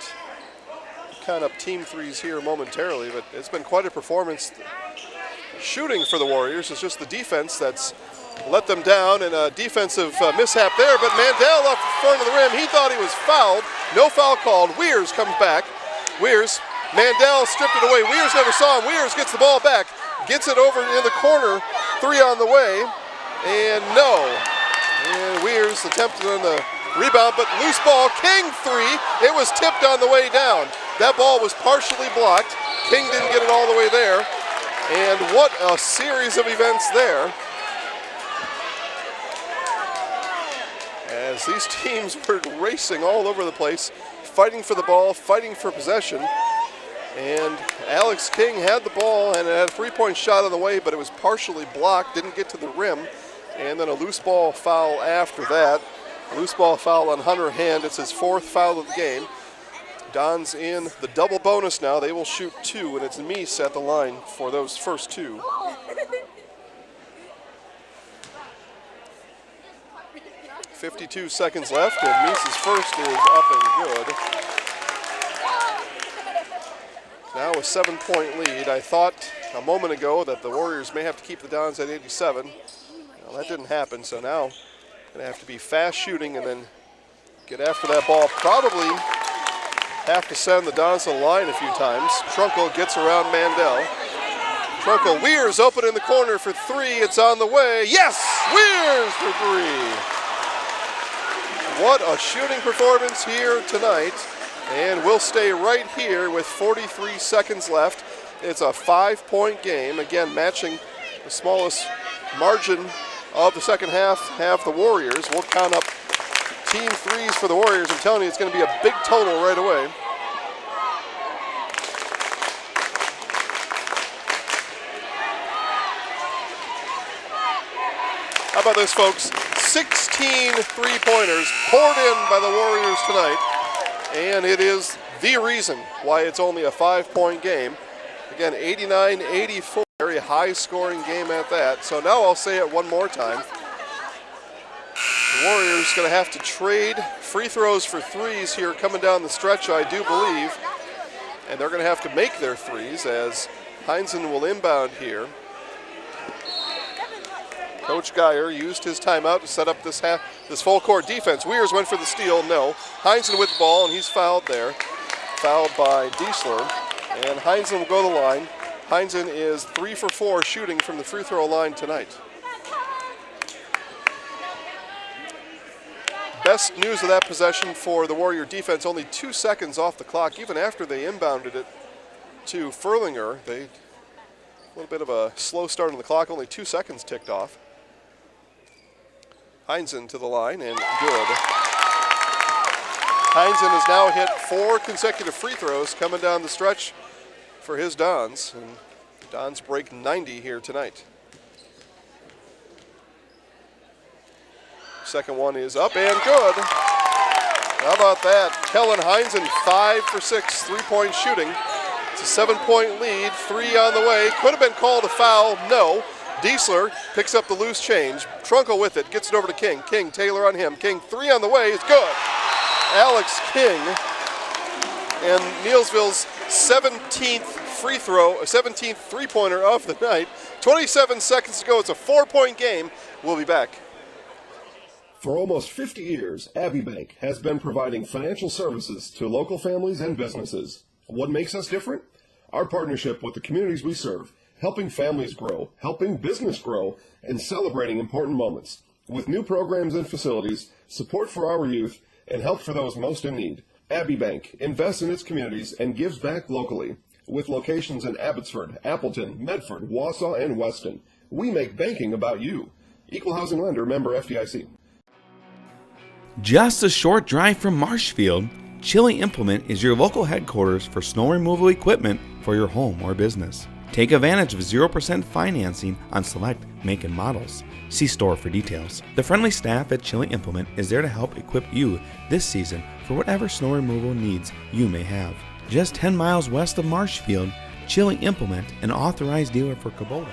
S1: Count up team threes here momentarily, but it's been quite a performance shooting for the Warriors. It's just the defense that's let them down, and a defensive mishap there, but Mandel up front of the rim. He thought he was fouled. No foul called. Weirs comes back. Weirs, Mandel stripped it away. Weirs never saw him. Weirs gets the ball back. Gets it over in the corner, 3 on the way, and no. And Weirs attempted on the rebound, but loose ball, King 3. It was tipped on the way down. That ball was partially blocked. King didn't get it all the way there. And what a series of events there. As these teams were racing all over the place, fighting for the ball, fighting for possession. And Alex King had the ball and had a 3-point shot on the way, but it was partially blocked, didn't get to the rim. And then a loose ball foul after that. Loose ball foul on Hunter Hand. It's his 4th foul of the game. Don's in the double bonus now. They will shoot 2, and it's Meese at the line for those first 2. .52 seconds left, and Meese's first is up and good. Now a 7-point lead. I thought a moment ago that the Warriors may have to keep the Dons at 87. Well, that didn't happen, so now going to have to be fast shooting and then get after that ball. Probably have to send the Dons to the line a few times. Trunkle gets around Mandel. Trunkle, Weirs open in the corner for 3. It's on the way. Yes! Weirs for 3. What a shooting performance here tonight And we'll stay right here with 43 seconds left. It's a 5-point game. Again, matching the smallest margin of the second half have the Warriors. We'll count up team threes for the Warriors. I'm telling you, it's going to be a big total right away. How about this, folks? 16 three-pointers poured in by the Warriors tonight, and it is the reason why it's only a 5-point game. Again, 89-84, very high-scoring game at that. So now I'll say it one more time. The Warriors going to have to trade free throws for threes here coming down the stretch, I do believe. And they're going to have to make their threes as Heinzen will inbound here. Coach Geyer used his timeout to set up this full-court defense. Weirs went for the steal, no. Heinzen with the ball, and he's fouled there. Fouled by Diesler. And Heinzen will go to the line. Heinzen is 3 for 4 shooting from the free throw line tonight. Best news of that possession for the Warrior defense, only 2 seconds off the clock. Even after they inbounded it to Furlinger, a little bit of a slow start on the clock, only 2 seconds ticked off. Heinzen to the line, and good. Heinzen has now hit 4 consecutive free throws coming down the stretch for his Dons, and Dons break 90 here tonight. Second one is up and good. How about that? Kellen Heinzen, 5 for 6 three-point shooting. It's a 7-point lead, 3 on the way. Could have been called a foul, no. Diesler picks up the loose change. Trunkel with it, gets it over to King. King, Taylor on him. King, 3 on the way, is good. Alex King, and Neillsville's 17th free throw, a 17th three-pointer of the night. 27 seconds to go, it's a 4-point game. We'll be back.
S3: For almost 50 years, Abbey Bank has been providing financial services to local families and businesses. What makes us different? Our partnership with the communities we serve, helping families grow, helping business grow, and celebrating important moments. With new programs and facilities, support for our youth, and help for those most in need. Abbey Bank invests in its communities and gives back locally. With locations in Abbotsford, Appleton, Medford, Wausau, and Weston, we make banking about you. Equal housing lender, member FDIC.
S5: Just a short drive from Marshfield, Chili Implement is your local headquarters for snow removal equipment for your home or business. Take advantage of 0% financing on select make and models. See store for details. The friendly staff at Chili Implement is there to help equip you this season for whatever snow removal needs you may have. Just 10 miles west of Marshfield, Chili Implement, an authorized dealer for Kubota.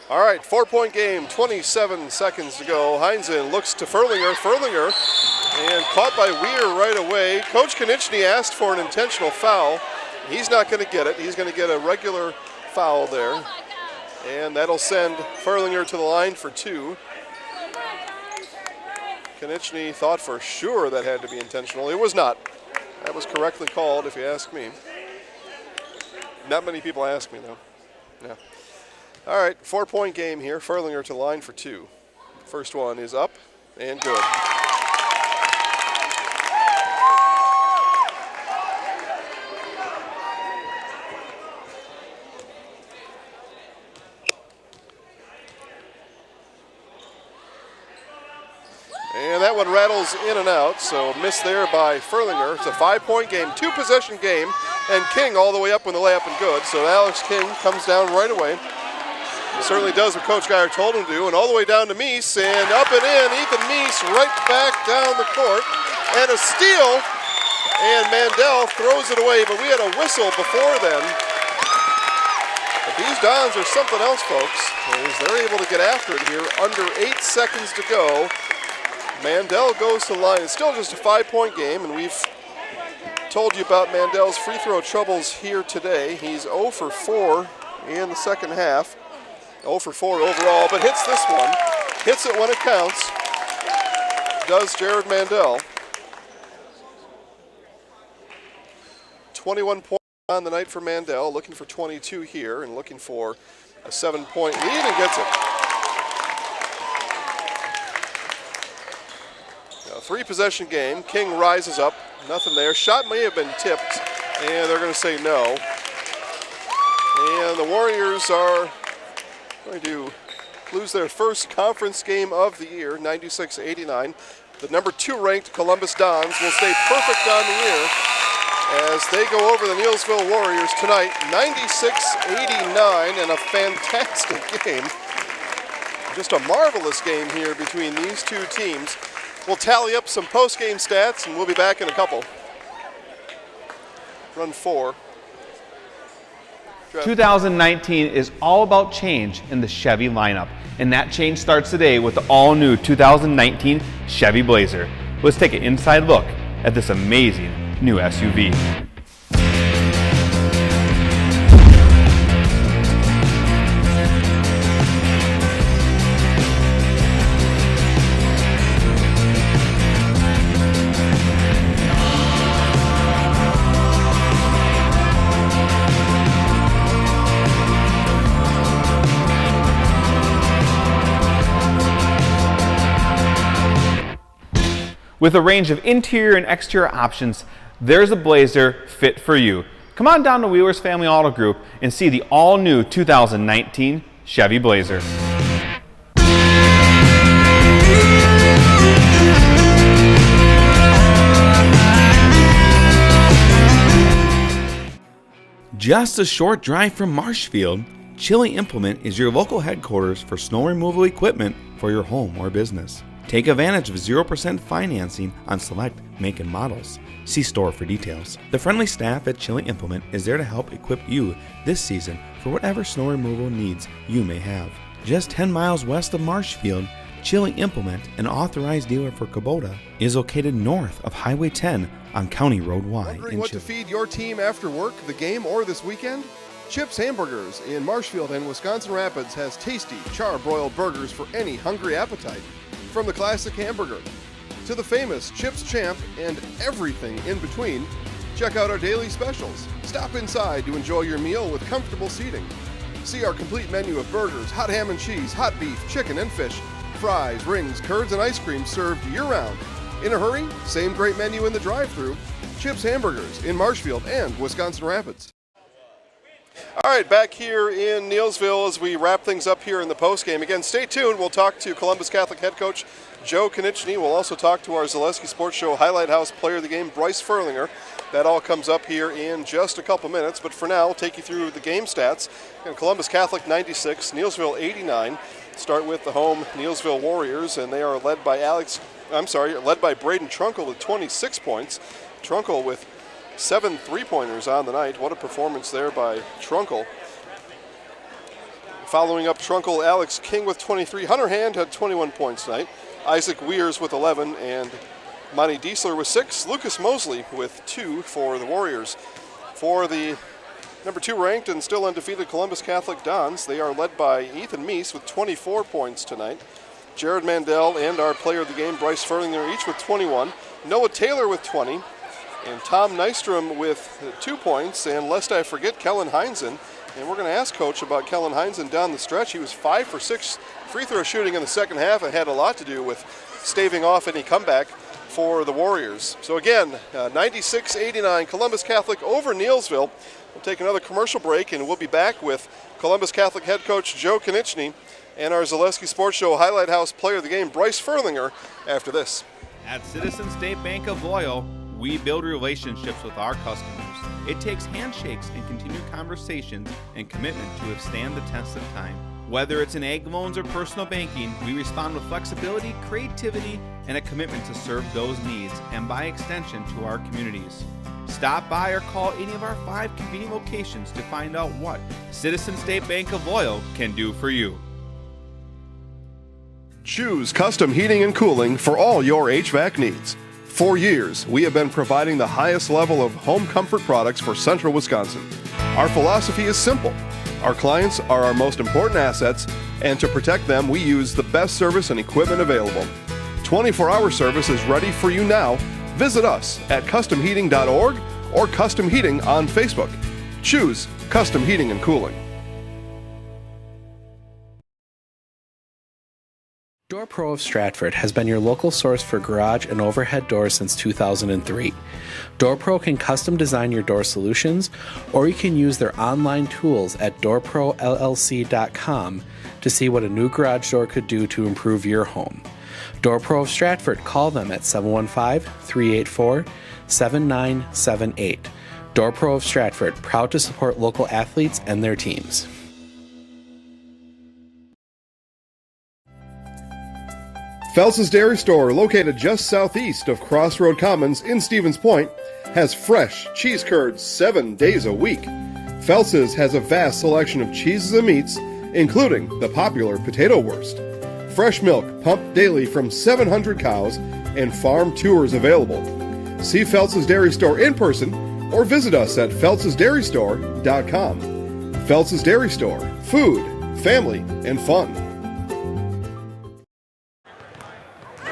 S1: All right, 4-point game, 27 seconds to go. Heinzen looks to Furlinger, and caught by Weir right away. Coach Konieczny asked for an intentional foul. He's not going to get it. He's going to get a regular foul there. And that'll send Furlinger to the line for 2. Konieczny thought for sure that had to be intentional. It was not. That was correctly called, if you ask me. Not many people ask me, though. Yeah. All right, 4-point game here. Furlinger to the line for 2. First one is up and good. And that one rattles in and out, so miss there by Furlinger. It's a 5-point game, 2-possession game, and King all the way up when the layup and good. So Alex King comes down right away. Certainly does what Coach Geyer told him to do, and all the way down to Meese, and up and in, Ethan Meese right back down the court, and a steal, and Mandel throws it away, but we had a whistle before then. But these Dons are something else, folks, as they're able to get after it here. Under 8 seconds to go. Mandel goes to the line. It's still just a 5-point game, and we've told you about Mandel's free throw troubles here today. He's 0 for 4 in the second half. 0 for 4 overall, but hits this one. Hits it when it counts. Does Jared Mandel. 21 points on the night for Mandel, looking for 22 here and looking for a 7-point lead and gets it. 3-possession game. King rises up. Nothing there. Shot may have been tipped, and they're going to say no. And the Warriors are going to lose their first conference game of the year, 96-89. The number 2 ranked Columbus Dons will stay perfect on the year as they go over the Neillsville Warriors tonight, 96-89, and a fantastic game. Just a marvelous game here between these two teams. We'll tally up some post-game stats, and we'll be back in a couple. Run 4.
S17: 2019 is all about change in the Chevy lineup, and that change starts today with the all-new 2019 Chevy Blazer. Let's take an inside look at this amazing new SUV. With a range of interior and exterior options, there's a Blazer fit for you. Come on down to Wheeler's Family Auto Group and see the all-new 2019 Chevy Blazer.
S5: Just a short drive from Marshfield, Chili Implement is your local headquarters for snow removal equipment for your home or business. Take advantage of 0% financing on select make and models. See store for details. The friendly staff at Chili Implement is there to help equip you this season for whatever snow removal needs you may have. Just 10 miles west of Marshfield, Chili Implement, an authorized dealer for Kubota, is located north of Highway 10 on County Road Y.
S1: Wondering what to feed your team after work, the game, or this weekend? Chips Hamburgers in Marshfield and Wisconsin Rapids has tasty, char-broiled burgers for any hungry appetite. From the classic hamburger to the famous Chips Champ and everything in between, check out our daily specials. Stop inside to enjoy your meal with comfortable seating. See our complete menu of burgers, hot ham and cheese, hot beef, chicken and fish, fries, rings, curds, and ice cream served year-round. In a hurry? Same great menu in the drive-thru. Chips Hamburgers in Marshfield and Wisconsin Rapids. All right, back here in Neillsville as we wrap things up here in the postgame. Again, stay tuned. We'll talk to Columbus Catholic head coach Joe Konieczny. We'll also talk to our Zaleski Sports Show Highlight House player of the game, Bryce Ferlinger. That all comes up here in just a couple minutes. But for now, I'll take you through the game stats. And Columbus Catholic 96, Neillsville 89. Start with the home Neillsville Warriors, and they are led by Braden Trunkle with 26 points. Trunkle with 7 3-pointers on the night. What a performance there by Trunkle. Following up Trunkle, Alex King with 23. Hunter Hand had 21 points tonight. Isaac Weirs with 11, and Monty Diesler with 6. Lucas Mosley with 2 for the Warriors. For the number 2 ranked and still undefeated Columbus Catholic Dons, they are led by Ethan Meese with 24 points tonight. Jared Mandel and our player of the game, Bryce Ferlinger, each with 21. Noah Taylor with 20. And Tom Nystrom with 2 points, and lest I forget, Kellen Heinzen. And we're going to ask Coach about Kellen Heinzen down the stretch. He was 5 for 6 free throw shooting in the second half. It had a lot to do with staving off any comeback for the Warriors. So again, 96-89, Columbus Catholic over Neillsville. We'll take another commercial break, and we'll be back with Columbus Catholic head coach Joe Konieczny and our Zaleski Sports Show Highlight House player of the game, Bryce Ferlinger, after this.
S5: At Citizen State Bank of Loyal, we build relationships with our customers. It takes handshakes and continued conversations and commitment to withstand the test of time. Whether it's in ag loans or personal banking, we respond with flexibility, creativity, and a commitment to serve those needs, and by extension to our communities. Stop by or call any of our 5 convenient locations to find out what Citizen State Bank of Loyal can do for you.
S1: Choose Custom Heating and Cooling for all your HVAC needs. For years, we have been providing the highest level of home comfort products for central Wisconsin. Our philosophy is simple. Our clients are our most important assets, and to protect them, we use the best service and equipment available. 24-hour service is ready for you now. Visit us at customheating.org or Custom Heating on Facebook. Choose Custom Heating and Cooling.
S8: Door Pro of Stratford has been your local source for garage and overhead doors since 2003. Door Pro can custom design your door solutions, or you can use their online tools at doorprollc.com to see what a new garage door could do to improve your home. Door Pro of Stratford, call them at 715-384-7978. Door Pro of Stratford, proud to support local athletes and their teams.
S1: Phelps' Dairy Store, located just southeast of Crossroad Commons in Stevens Point, has fresh cheese curds 7 days a week. Phelps' has a vast selection of cheeses and meats, including the popular potato wurst. Fresh milk pumped daily from 700 cows and farm tours available. See Phelps' Dairy Store in person or visit us at phelpsdairystore.com. Phelps' Dairy Store, food, family, and fun.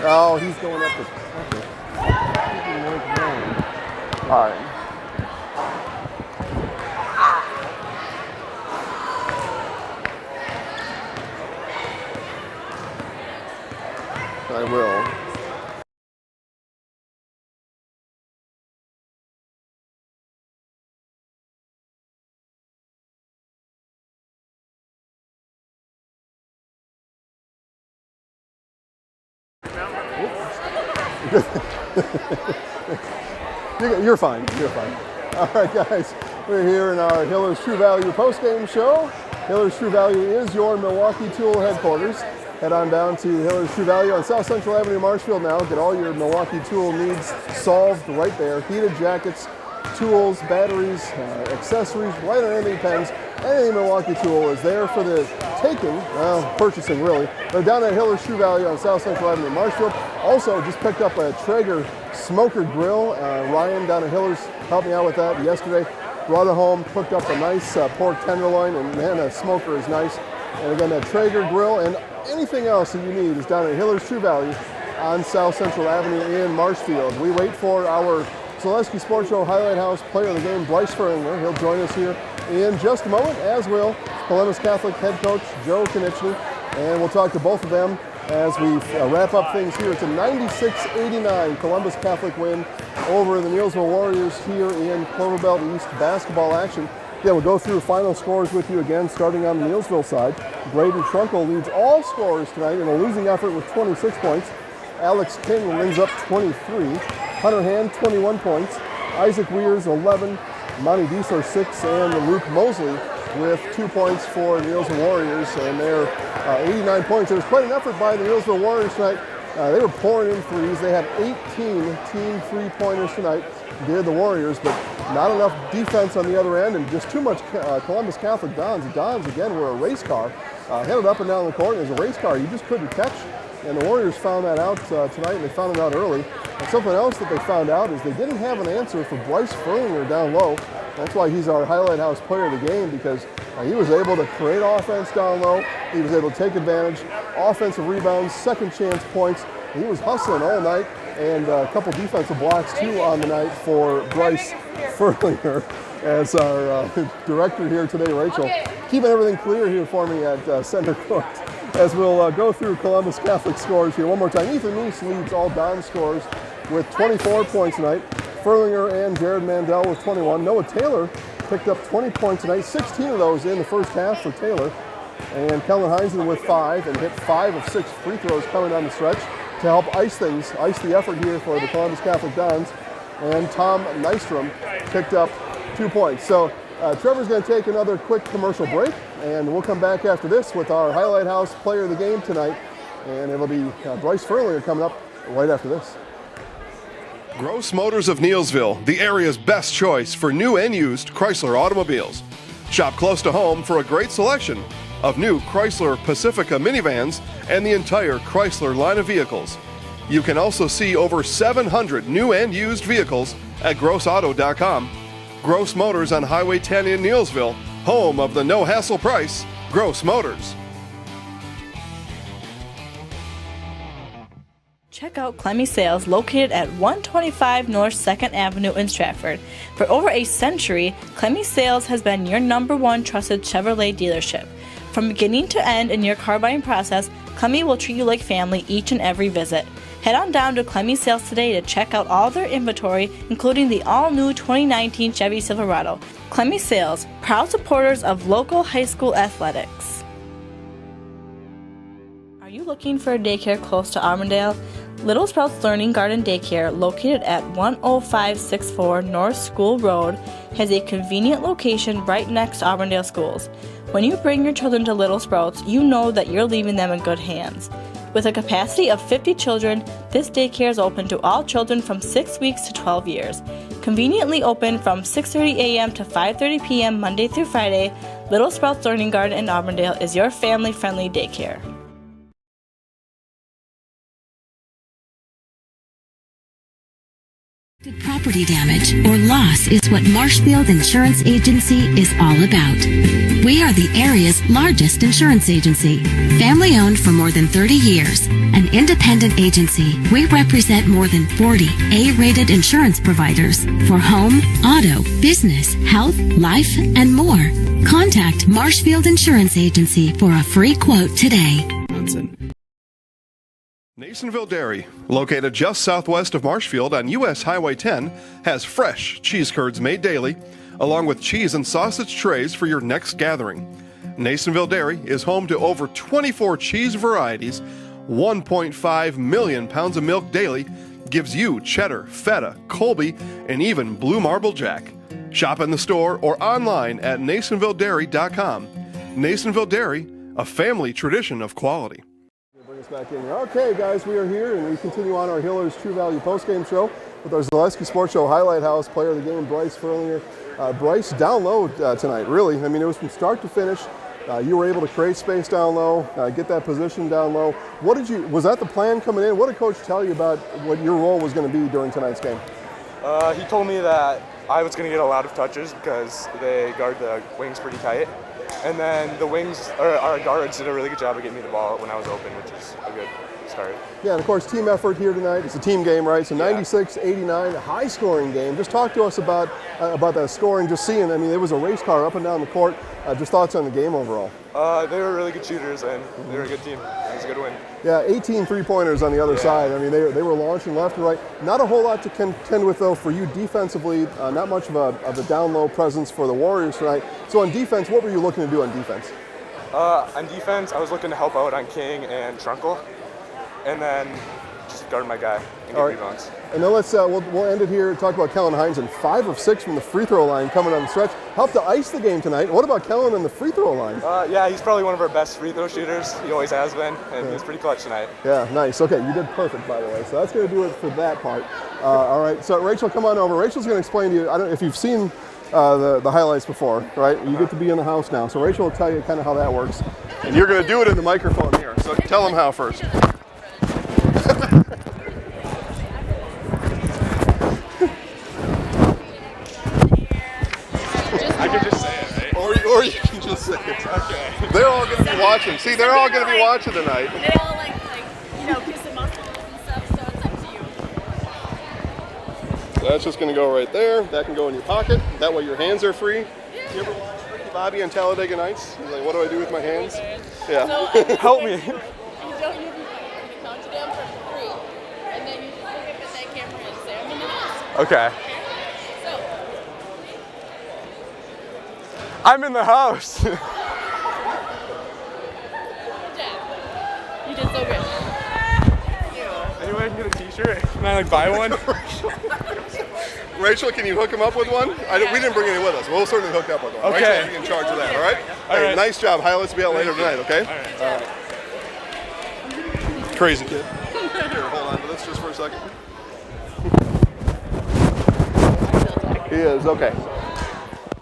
S1: Oh, he's going up the second. All right. I will. You're fine. You're fine. All right, guys. We're here in our Hillers True Value postgame show. Hillers True Value is your Milwaukee Tool headquarters. Head on down to Hillers True Value on South Central Avenue, Marshfield now. Get all your Milwaukee Tool needs solved right there. Heated jackets, tools, batteries, accessories, lighter anything, pens. Any Milwaukee Tool is there for the taking, purchasing really. They're down at Hillers True Value on South Central Avenue, Marshfield. Also, just picked up a Traeger smoker grill. Ryan down at Hillers helped me out with that yesterday. Brought it home, cooked up a nice pork tenderloin, and man, a smoker is nice. And again, that Traeger grill and anything else that you need is down at Hillers True Value on South Central Avenue in Marshfield. We wait for our Zaleski Sports Show Highlight House player of the game, Bryce Furlinger. He'll join us here in just a moment, as will Columbus Catholic head coach Joe Konieczny. And we'll talk to both of them as we wrap up things here. It's a 96-89 Columbus Catholic win over the Neillsville Warriors here in Cloverbelt East basketball action. Yeah, we'll go through final scores with you again, starting on the Neillsville side. Braden Trunkel leads all scorers tonight in a losing effort with 26 points. Alex King wins up 23. Hunter Hand, 21 points. Isaac Weirs, 11. Monty Diesler, 6. And Luke Mosley with 2 points for the Neillsville Warriors. And they're 89 points. It was quite an effort by the Neillsville Warriors tonight. They were pouring in threes. They had 18 team three-pointers tonight, did the Warriors, but not enough defense on the other end and just too much Columbus Catholic Dons. The Dons, again, were a race car. Headed up and down the court as a race car you just couldn't catch. And the Warriors found that out tonight, and they found it out early. And something else that they found out is they didn't have an answer for Bryce Furlinger down low. That's why he's our Highlight House player of the game, because he was able to create offense down low. He was able to take advantage, offensive rebounds, second chance points. He was hustling all night, and a couple defensive blocks too on the night for Bryce Furlinger. As our director here today, Rachel, keeping everything clear here for me at center court. As we'll go through Columbus Catholic scores here one more time. Ethan Neese leads all Don scores with 24 points tonight. Furlinger and Jared Mandel with 21. Noah Taylor picked up 20 points tonight, 16 of those in the first half for Taylor. And Kellen Heinzen with 5 and hit 5 of 6 free throws coming down the stretch to help ice the effort here for the Columbus Catholic Dons. And Tom Nystrom picked up 2 points. So Trevor's going to take another quick commercial break, and we'll come back after this with our Highlight House player of the game tonight. And it'll be Bryce Furlinger coming up right after this.
S3: Gross Motors of Neillsville, the area's best choice for new and used Chrysler automobiles. Shop close to home for a great selection of new Chrysler Pacifica minivans and the entire Chrysler line of vehicles. You can also see over 700 new and used vehicles at grossauto.com. Gross Motors on Highway 10 in Neillsville, home of the no-hassle price, Gross Motors.
S9: Check out Clemmy Sales, located at 125 North 2nd Avenue in Stratford. For over a century, Clemmy Sales has been your #1 trusted Chevrolet dealership. From beginning to end in your car buying process, Clemmy will treat you like family each and every visit. Head on down to Clemmy Sales today to check out all their inventory, including the all-new 2019 Chevy Silverado. Clemmy Sales, proud supporters of local high school athletics. Are you looking for a daycare close to Auburndale? Little Sprouts Learning Garden Daycare, located at 10564 North School Road, has a convenient location right next to Auburndale schools. When you bring your children to Little Sprouts, you know that you're leaving them in good hands. With a capacity of 50 children, this daycare is open to all children from 6 weeks to 12 years. Conveniently open from 6:30 a.m. to 5:30 p.m. Monday through Friday, Little Sprouts Learning Garden in Auburndale is your family-friendly daycare.
S10: Property damage or loss is what Marshfield Insurance Agency is all about. We are the area's largest insurance agency. Family owned for more than 30 years. An independent agency, we represent more than 40 A-rated insurance providers for home, auto, business, health, life, and more. Contact Marshfield Insurance Agency for a free quote today.
S3: Neillsville Dairy, located just southwest of Marshfield on U.S. Highway 10, has fresh cheese curds made daily, along with cheese and sausage trays for your next gathering. Neillsville Dairy is home to over 24 cheese varieties, 1.5 million pounds of milk daily, gives you cheddar, feta, Colby, and even blue marble jack. Shop in the store or online at NeillsvilleDairy.com. Neillsville Dairy, a family tradition of quality.
S1: Bring us back in here. Okay, guys, we are here, and we continue on our Hillers True Value postgame show with our Zaleski Sports Show Highlight House player of the game, Bryce Furlinger. Bryce, down low tonight, really. I mean, it was from start to finish. You were able to create space down low, get that position down low. Was that the plan coming in? What did Coach tell you about what your role was going to be during tonight's game?
S18: He told me that I was going to get a lot of touches because they guard the wings pretty tight. And then the wings, or our guards, did a really good job of getting me the ball when I was open, which is a good start.
S1: Yeah, and of course, team effort here tonight. It's a team game, right? So 96-89, a high-scoring game. Just talk to us about that scoring, just seeing. I mean, it was a race car up and down the court. Just thoughts on the game overall.
S18: They were really good shooters, and they were a good team. It was a good win.
S1: Yeah, 18 three-pointers on the other side. I mean, they were launching left and right. Not a whole lot to contend with, though, for you defensively. Not much of a down-low presence for the Warriors tonight. So on defense, what were you looking to do on defense?
S18: On defense, I was looking to help out on King and Trunkle, and then just guard my guy and get rebounds.
S1: And then we'll end it here. Talk about Kellen Heinzen, 5 of 6 from the free throw line coming on the stretch. Helped to ice the game tonight. What about Kellen on the free throw line?
S18: Yeah, he's probably one of our best free throw shooters. He always has been, and he was pretty clutch tonight.
S1: Yeah, nice. Okay, you did perfect, by the way. So that's going to do it for that part. All right. So Rachel, come on over. Rachel's going to explain to you. I don't know if you've seen the highlights before, right? You get to be in the house now. So Rachel will tell you kind of how that works. And you're going to do it in the microphone here. So tell them how first.
S18: I can just say it, right?
S1: Or you can just say it. Okay. They're all going to be watching. See, they're all going to be watching tonight.
S6: They all kiss the muscles and stuff, so it's up to you.
S1: So that's just going to go right there. That can go in your pocket. That way your hands are free. You ever watch Ricky Bobby on Talladega Nights? He's like, what do I do with my hands? Yeah.
S6: So,
S1: Help me.
S6: You don't need to count it down from 3, and then you just look up at that camera and say, I'm in the house.
S18: Okay.
S6: So,
S18: I'm in the house.
S6: good job. You did so good.
S18: Anyway, I can get a t-shirt. Can I buy one?
S1: Rachel, can you hook him up with one? We didn't bring any with us. We'll certainly hook up with one.
S18: Okay.
S1: Rachel will be in charge of that, all right?
S18: All right.
S1: Nice job. Highlights will be out later tonight, okay?
S18: All right.
S1: Crazy kid. Here, hold on to this just for a second. He is, okay.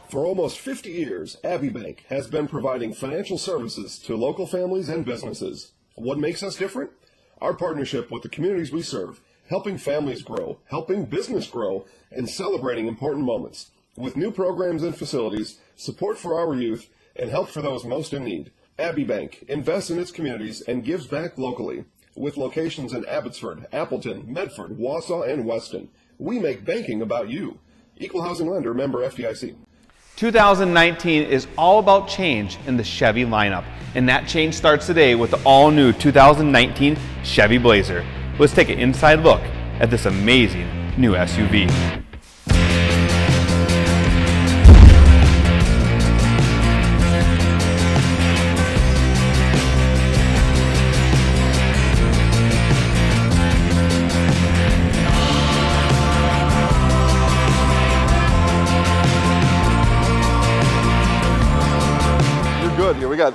S3: For almost 50 years, Abbey Bank has been providing financial services to local families and businesses. What makes us different? Our partnership with the communities we serve, helping families grow, helping business grow, and celebrating important moments. With new programs and facilities, support for our youth, and help for those most in need. Abbey Bank invests in its communities and gives back locally. With locations in Abbotsford, Appleton, Medford, Wausau, and Weston, we make banking about you. Equal housing lender, member FDIC.
S17: 2019 is all about change in the Chevy lineup, and that change starts today with the all-new 2019 Chevy Blazer. Let's take an inside look at this amazing new SUV.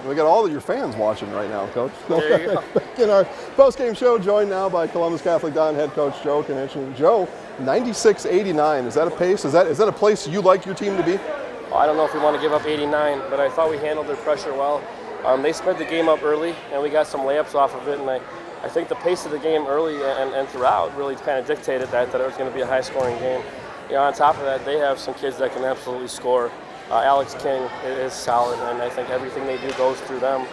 S1: We got all of your fans watching right now, Coach.
S2: There you go.
S1: In our post-game show, joined now by Columbus Catholic Don head coach Joe Konieczny. Joe, 96-89. Is that a pace? Is that a place you like your team to be?
S2: Well, I don't know if we want to give up 89, but I thought we handled their pressure well. They sped the game up early, and we got some layups off of it. And I think the pace of the game early and throughout really kind of dictated that it was going to be a high-scoring game. On top of that, they have some kids that can absolutely score. Alex King is solid, and I think everything they do goes through them.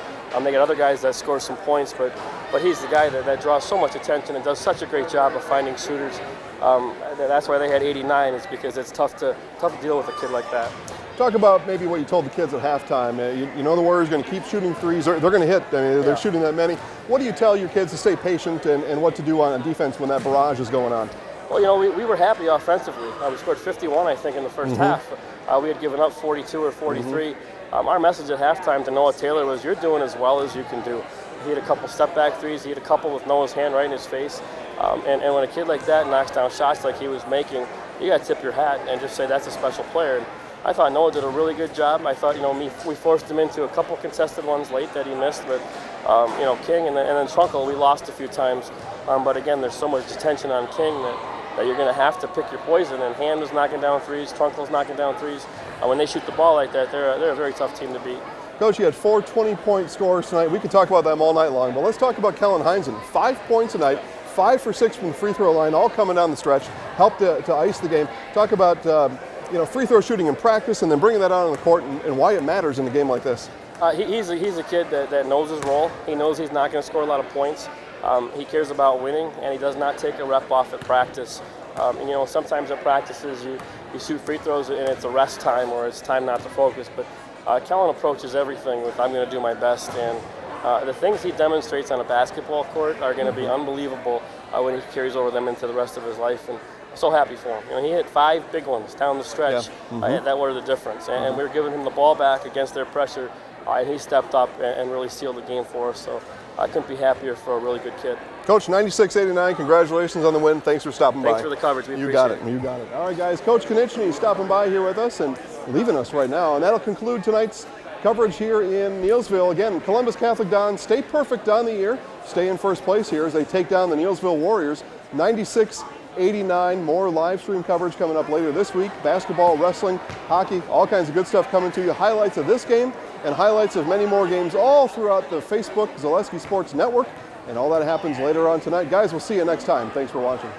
S2: They got other guys that score some points, but he's the guy that draws so much attention and does such a great job of finding shooters. That's why they had 89, is because it's tough to deal with a kid like that.
S1: Talk about maybe what you told the kids at halftime. You know the Warriors are going to keep shooting threes. They're going to hit. I mean, they're shooting that many. What do you tell your kids to stay patient and what to do on defense when that barrage is going on?
S2: Well, we were happy offensively. We scored 51, I think, in the first half. We had given up 42 or 43. Our message at halftime to Noah Taylor was, you're doing as well as you can do. He had a couple step-back threes. He had a couple with Noah's hand right in his face. And when a kid like that knocks down shots like he was making, you got to tip your hat and just say that's a special player. And I thought Noah did a really good job. I thought, we forced him into a couple contested ones late that he missed. But, King and then Trunkle, we lost a few times. But again, there's so much attention on King that you're going to have to pick your poison. And Hand was knocking down threes, Trunkle's knocking down threes. When they shoot the ball like that, they're a very tough team to beat.
S1: Coach, you had 4 20-point scores tonight. We could talk about them all night long, but let's talk about Kellen Heinzen. 5 points tonight, 5 for 6 from the free throw line, all coming down the stretch, helped to ice the game. Talk about free throw shooting in practice and then bringing that out on the court and why it matters in a game like this.
S2: He's a kid that knows his role. He knows he's not going to score a lot of points. He cares about winning, and he does not take a rep off at practice. Sometimes at practices you shoot free throws and it's a rest time or it's time not to focus. But Kellen approaches everything with, I'm going to do my best. And the things he demonstrates on a basketball court are going to be unbelievable when he carries over them into the rest of his life. And I'm so happy for him. He hit 5 big ones down the stretch. That were the difference. And we were giving him the ball back against their pressure. And he stepped up and really sealed the game for us. So I couldn't be happier for a really good kid.
S1: Coach, 96-89, congratulations on the win. Thanks for stopping by.
S2: Thanks for the coverage. We
S1: appreciate it. You got it. All right, guys. Coach Konieczny stopping by here with us and leaving us right now. And that'll conclude tonight's coverage here in Neillsville. Again, Columbus Catholic Don stay perfect on the year. Stay in first place here as they take down the Neillsville Warriors. 96-89. More live stream coverage coming up later this week. Basketball, wrestling, hockey, all kinds of good stuff coming to you. Highlights of this game and highlights of many more games all throughout the Facebook Zaleski Sports Network. And all that happens later on tonight. Guys, we'll see you next time. Thanks for watching.